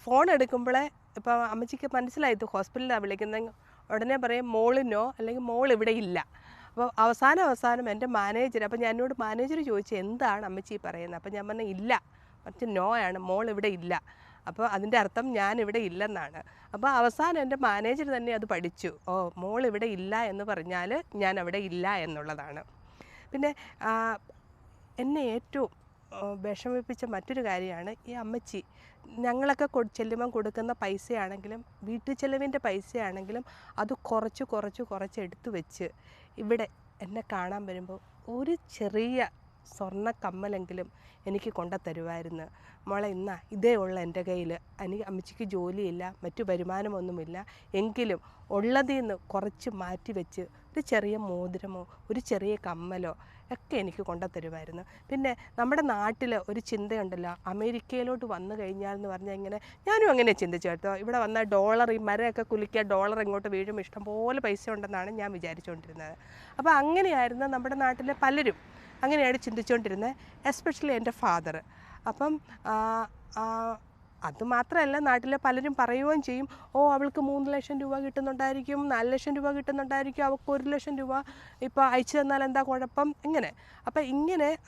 ഫോൺ എടുക്കുമ്പോഴേ ഇപ്പം അമ്മച്ചിക്ക് മനസ്സിലായത് ഹോസ്പിറ്റലിലാണ് വിളിക്കുന്നത്, ഉടനെ പറയും മോളിനോ അല്ലെങ്കിൽ മോൾ ഇവിടെ ഇല്ല. അപ്പോൾ അവസാനം എൻ്റെ മാനേജർ, അപ്പോൾ എന്നോട് മാനേജർ ചോദിച്ചു എന്താണ് അമ്മച്ചി പറയുന്നത്. അപ്പോൾ ഞാൻ പറഞ്ഞു ഇല്ല, മറ്റേ നോ ആണ്, മോൾ ഇവിടെ ഇല്ല. അപ്പോൾ അതിൻ്റെ അർത്ഥം ഞാൻ ഇവിടെ ഇല്ലെന്നാണ്. അപ്പോൾ അവസാനം എൻ്റെ മാനേജർ തന്നെ അത് പഠിച്ചു, മോൾ ഇവിടെ ഇല്ല എന്ന് പറഞ്ഞാൽ ഞാൻ അവിടെ ഇല്ല എന്നുള്ളതാണ്. പിന്നെ എന്നെ ഏറ്റവും വിഷമിപ്പിച്ച മറ്റൊരു കാര്യമാണ് ഈ അമ്മച്ചി ഞങ്ങളൊക്കെ ചെല്ലുമ്പം കൊടുക്കുന്ന പൈസയാണെങ്കിലും വീട്ടു ചെലവിൻ്റെ പൈസയാണെങ്കിലും അത് കുറച്ച് എടുത്തു വെച്ച് ഇവിടെ എന്നെ കാണാൻ വരുമ്പോൾ ഒരു ചെറിയ സ്വർണ്ണ കമ്മലെങ്കിലും എനിക്ക് കൊണ്ടുതരുമായിരുന്നു. മോളെ ഇതേ ഉള്ള എൻ്റെ കയ്യിൽ, എനിക്ക് അമ്മച്ചിക്ക് ജോലിയില്ല, മറ്റു വരുമാനമൊന്നുമില്ല, എങ്കിലും ഉള്ളതിൽ നിന്ന് കുറച്ച് മാറ്റി വെച്ച് ഒരു ചെറിയ മോതിരമോ ഒരു ചെറിയ കമ്മലോ ഒക്കെ എനിക്ക് കൊണ്ടുതരുമായിരുന്നു. പിന്നെ നമ്മുടെ നാട്ടിൽ ഒരു ചിന്തയുണ്ടല്ലോ, അമേരിക്കയിലോട്ട് വന്നു കഴിഞ്ഞാൽ എന്ന് പറഞ്ഞാൽ ഇങ്ങനെ ഞാനും അങ്ങനെ ചിന്തിച്ചു കേട്ടോ. ഇവിടെ വന്ന ഡോളർ, ഈ മരമൊക്കെ കുലുക്കിയ ഡോളർ ഇങ്ങോട്ട് വീഴും, ഇഷ്ടംപോലെ പൈസ ഉണ്ടെന്നാണ് ഞാൻ വിചാരിച്ചുകൊണ്ടിരുന്നത്. അപ്പോൾ അങ്ങനെയായിരുന്നു നമ്മുടെ നാട്ടിലെ പലരും അങ്ങനെയാണ് ചിന്തിച്ചുകൊണ്ടിരുന്നത്, എസ്പെഷ്യലി എൻ്റെ ഫാദർ. അപ്പം അതുമാത്രമല്ല നാട്ടിലെ പലരും പറയുകയും ചെയ്യും, അവൾക്ക് 3 ലക്ഷം രൂപ കിട്ടുന്നുണ്ടായിരിക്കും, 4 ലക്ഷം രൂപ കിട്ടുന്നുണ്ടായിരിക്കും, അവൾക്ക് 1 ലക്ഷം രൂപ ഇപ്പോൾ അയച്ചു തന്നാൽ എന്താ കുഴപ്പം, ഇങ്ങനെ.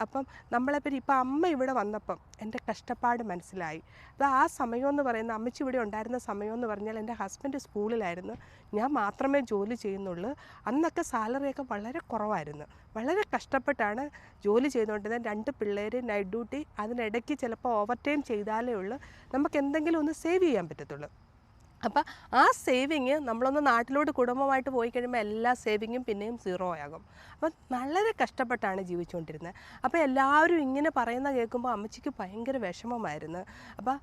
അപ്പം നമ്മളെപ്പറ്റി ഇപ്പം അമ്മ ഇവിടെ വന്നപ്പം എൻ്റെ കഷ്ടപ്പാട് മനസ്സിലായി. അത് ആ സമയമെന്ന് പറയുന്നത്, അമ്മച്ചി ഇവിടെ ഉണ്ടായിരുന്ന സമയമെന്ന് പറഞ്ഞാൽ എൻ്റെ ഹസ്ബൻഡ് സ്കൂളിലായിരുന്നു, ഞാൻ മാത്രമേ ജോലി ചെയ്യുന്നുള്ളൂ. അന്നൊക്കെ സാലറിയൊക്കെ വളരെ കുറവായിരുന്നു. വളരെ കഷ്ടപ്പെട്ടാണ് ജോലി ചെയ്തുകൊണ്ടിരുന്നത്. 2 പിള്ളേർ, നൈറ്റ് ഡ്യൂട്ടി, അതിനിടയ്ക്ക് ചിലപ്പോൾ ഓവർ ടൈം ചെയ്താലേ ഉള്ളൂ നമുക്ക് എന്തെങ്കിലും ഒന്ന് സേവ് ചെയ്യാൻ പറ്റത്തുള്ളൂ. അപ്പം ആ സേവിങ് നമ്മളൊന്ന് നാട്ടിലോട്ട് കുടുംബമായിട്ട് പോയി കഴിയുമ്പോൾ എല്ലാ സേവിങ്ങും പിന്നെയും സീറോ ആകും. അപ്പം വളരെ കഷ്ടപ്പെട്ടാണ് ജീവിച്ചുകൊണ്ടിരുന്നത്. അപ്പോൾ എല്ലാവരും ഇങ്ങനെ പറയുന്ന കേൾക്കുമ്പോൾ അമ്മച്ചിക്ക് ഭയങ്കര വിഷമമായിരുന്നു. അപ്പോൾ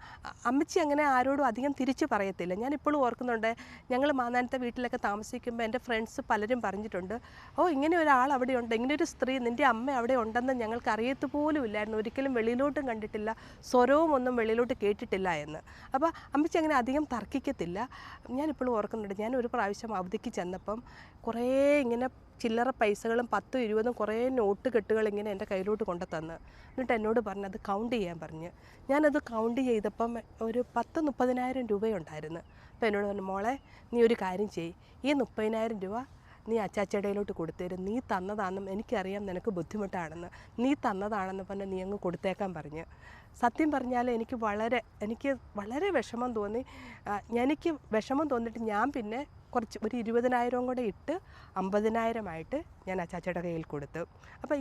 അമ്മച്ചി അങ്ങനെ ആരോടും അധികം തിരിച്ച് പറയത്തില്ല. ഞാനിപ്പോഴും ഓർക്കുന്നുണ്ട്, ഞങ്ങൾ മാന്നാനത്തെ വീട്ടിലൊക്കെ താമസിക്കുമ്പോൾ എൻ്റെ ഫ്രണ്ട്സ് പലരും പറഞ്ഞിട്ടുണ്ട്, ഓ ഇങ്ങനെ ഒരാൾ അവിടെ ഉണ്ട്, ഇങ്ങനെ ഒരു സ്ത്രീ നിൻ്റെ അമ്മ അവിടെ ഉണ്ടെന്ന് ഞങ്ങൾക്ക് അറിയത്ത് പോലും ഇല്ലായിരുന്നു, ഒരിക്കലും വെളിയിലോട്ടും കണ്ടിട്ടില്ല, സ്വരവും ഒന്നും വെളിയിലോട്ട് കേട്ടിട്ടില്ല എന്ന്. അപ്പോൾ അമ്മച്ചി അങ്ങനെ അധികം തർക്കിക്കത്തില്ല. ഞാനിപ്പോഴും ഓർക്കുന്നുണ്ട്, ഞാൻ ഒരു പ്രാവശ്യം അവധിക്ക് ചെന്നപ്പം കുറേ ഇങ്ങനെ ചില്ലറ പൈസകളും 10, 20 കുറേ നോട്ട് കെട്ടുകൾ ഇങ്ങനെ എൻ്റെ കയ്യിലോട്ട് കൊണ്ടു തന്ന്, എന്നിട്ട് എന്നോട് പറഞ്ഞ് അത് കൗണ്ട് ചെയ്യാൻ പറഞ്ഞ്. ഞാനത് കൗണ്ട് ചെയ്തപ്പം ഒരു 10-30,000 രൂപയുണ്ടായിരുന്നു. അപ്പോൾ എന്നോട് പറഞ്ഞു, മോളെ നീ ഒരു കാര്യം ചെയ്യ്, ഈ 30,000 രൂപ നീ അച്ചാച്ചടയിലോട്ട് കൊടുത്തേരും, നീ തന്നതാണെന്നും എനിക്കറിയാം നിനക്ക് ബുദ്ധിമുട്ടാണെന്ന്, നീ തന്നതാണെന്ന് പറഞ്ഞ് നീ അങ്ങ് കൊടുത്തേക്കാൻ പറഞ്ഞ്. സത്യം പറഞ്ഞാൽ എനിക്ക് വളരെ വിഷമം തോന്നി. എനിക്ക് വിഷമം തോന്നിയിട്ട് ഞാൻ പിന്നെ കുറച്ച് ഒരു 20,000 കൂടെ ഇട്ട് 50,000 ഞാൻ അച്ചാച്ചയുടെ കയ്യിൽ കൊടുത്തു. അപ്പോൾ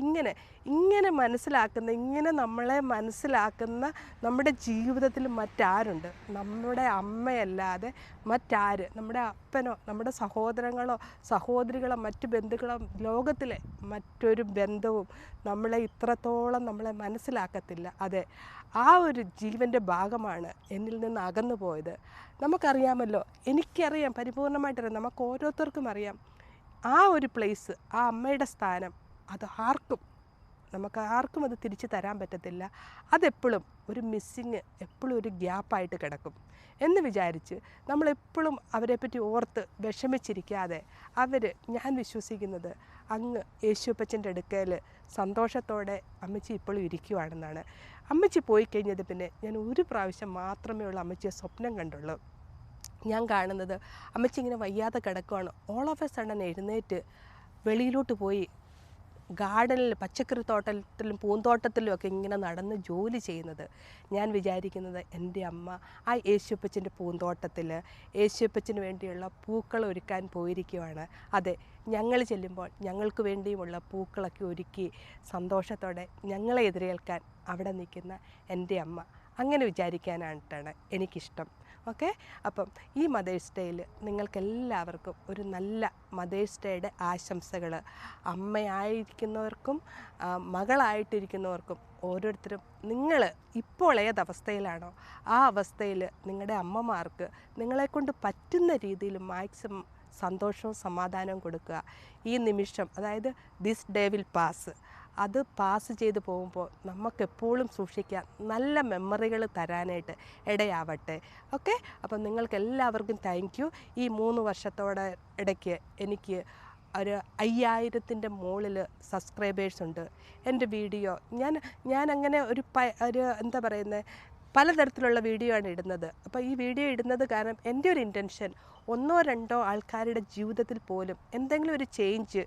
ഇങ്ങനെ മനസ്സിലാക്കുന്ന, ഇങ്ങനെ നമ്മളെ മനസ്സിലാക്കുന്ന നമ്മുടെ ജീവിതത്തിൽ മറ്റാരുണ്ട്? നമ്മുടെ അമ്മയല്ലാതെ മറ്റാര്? നമ്മുടെ അപ്പനോ നമ്മുടെ സഹോദരങ്ങളോ സഹോദരികളോ മറ്റു ബന്ധുക്കളോ ലോകത്തിലെ മറ്റൊരു ബന്ധവും നമ്മളെ ഇത്രത്തോളം നമ്മളെ മനസ്സിലാക്കത്തില്ല. അതെ, ആ ഒരു ജീവൻ്റെ ഭാഗമാണ് എന്നിൽ നിന്ന് അകന്നു പോയത്. നമുക്കറിയാമല്ലോ, എനിക്കറിയാം, പരിപൂർണമായിട്ടറിയാം, നമുക്ക് ഓരോരുത്തർക്കും അറിയാം ആ ഒരു പ്ലേസ്, ആ അമ്മയുടെ സ്ഥാനം, അത് നമുക്ക് ആർക്കും അത് തിരിച്ചു തരാൻ പറ്റത്തില്ല. അതെപ്പോഴും ഒരു മിസ്സിങ്, എപ്പോഴും ഒരു ഗ്യാപ്പായിട്ട് കിടക്കും എന്ന് വിചാരിച്ച് നമ്മളെപ്പോഴും അവരെപ്പറ്റി ഓർത്ത് വിഷമിച്ചിരിക്കാതെ ഞാൻ വിശ്വസിക്കുന്നത് അങ്ങ് യേശുപ്പച്ചൻ്റെ അടുക്കൽ സന്തോഷത്തോടെ അമ്മച്ചി ഇപ്പോഴും ഇരിക്കുവാണെന്നാണ്. അമ്മച്ചി പോയി കഴിഞ്ഞത് പിന്നെ ഞാൻ ഒരു പ്രാവശ്യം മാത്രമേ ഉള്ളൂ അമ്മച്ചിയെ സ്വപ്നം കണ്ടുള്ളൂ. ഞാൻ കാണുന്നത് അമ്മച്ചി ഇങ്ങനെ വയ്യാതെ കിടക്കുകയാണ്. ഓൾ ഓഫ് എ സഡൻ എഴുന്നേറ്റ് വെളിയിലോട്ട് പോയി ഗാർഡനിൽ, പച്ചക്കറി തോട്ടത്തിലും പൂന്തോട്ടത്തിലും ഒക്കെ ഇങ്ങനെ നടന്ന് ജോലി ചെയ്യുന്നത്. ഞാൻ വിചാരിക്കുന്നത് എൻ്റെ അമ്മ ആ യേശുപ്പച്ചൻ്റെ പൂന്തോട്ടത്തിൽ യേശുപ്പച്ചന് വേണ്ടിയുള്ള പൂക്കൾ ഒരുക്കാൻ പോയിരിക്കുവാണ്. അതെ, ഞങ്ങൾ ചെല്ലുമ്പോൾ ഞങ്ങൾക്ക് വേണ്ടിയുമുള്ള പൂക്കളൊക്കെ ഒരുക്കി സന്തോഷത്തോടെ ഞങ്ങളെ എതിരേൽക്കാൻ അവിടെ നിൽക്കുന്ന എൻ്റെ അമ്മ, അങ്ങനെ വിചാരിക്കാനായിട്ടാണ് എനിക്കിഷ്ടം. ഓക്കെ, അപ്പം ഈ മദേഴ്സ് ഡേയിൽ നിങ്ങൾക്കെല്ലാവർക്കും ഒരു നല്ല മദേഴ്സ് ഡേയുടെ ആശംസകൾ. അമ്മയായിരിക്കുന്നവർക്കും മകളായിട്ടിരിക്കുന്നവർക്കും ഓരോരുത്തരും നിങ്ങൾ ഇപ്പോൾ ഏതവസ്ഥയിലാണോ ആ അവസ്ഥയിൽ നിങ്ങളുടെ അമ്മമാർക്ക് നിങ്ങളെക്കൊണ്ട് പറ്റുന്ന രീതിയിൽ മാക്സിമം സന്തോഷവും സമാധാനവും കൊടുക്കുക. ഈ നിമിഷം, അതായത് ദിസ് ഡേ വിൽ പാസ്, അത് പാസ് ചെയ്ത് പോകുമ്പോൾ നമുക്കെപ്പോഴും സൂക്ഷിക്കാൻ നല്ല മെമ്മറികൾ തരാനായിട്ട് ഇടയാവട്ടെ. ഓക്കെ, അപ്പം നിങ്ങൾക്കെല്ലാവർക്കും താങ്ക് യു. ഈ 3 വർഷത്തോടെ ഇടയ്ക്ക് എനിക്ക് ഒരു 5000-ൻ്റെ മുകളിൽ സബ്സ്ക്രൈബേഴ്സ് ഉണ്ട്. എൻ്റെ വീഡിയോ ഞാൻ അങ്ങനെ ഒരു എന്താ പറയുന്നത്, പലതരത്തിലുള്ള വീഡിയോ ആണ് ഇടുന്നത്. അപ്പോൾ ഈ വീഡിയോ ഇടുന്നത് കാരണം എൻ്റെ ഒരു ഇൻറ്റൻഷൻ 1-2 ആൾക്കാരുടെ ജീവിതത്തിൽ പോലും എന്തെങ്കിലും ഒരു ചേഞ്ച്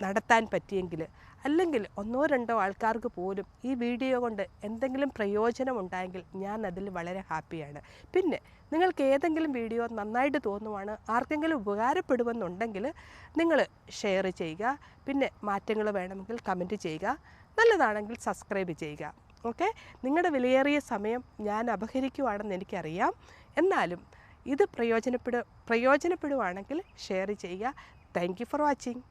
നടത്താൻ പറ്റിയെങ്കിൽ, അല്ലെങ്കിൽ 1-2 ആൾക്കാർക്ക് പോലും ഈ വീഡിയോ കൊണ്ട് എന്തെങ്കിലും പ്രയോജനം ഉണ്ടായെങ്കിൽ ഞാൻ അതിൽ വളരെ ഹാപ്പിയാണ്. പിന്നെ നിങ്ങൾക്ക് ഏതെങ്കിലും വീഡിയോ നന്നായിട്ട് തോന്നുവാണ്, ആർക്കെങ്കിലും ഉപകാരപ്പെടുമെന്നുണ്ടെങ്കിൽ നിങ്ങൾ ഷെയർ ചെയ്യുക. പിന്നെ മാറ്റങ്ങൾ വേണമെങ്കിൽ കമൻറ്റ് ചെയ്യുക. നല്ലതാണെങ്കിൽ സബ്സ്ക്രൈബ് ചെയ്യുക. ഓക്കെ, നിങ്ങളുടെ വിലയേറിയ സമയം ഞാൻ അപഹരിക്കുവാണെന്ന് എനിക്കറിയാം. എന്നാലും ഇത് പ്രയോജനപ്പെടുവാണെങ്കിൽ ഷെയർ ചെയ്യുക. Thank you for watching.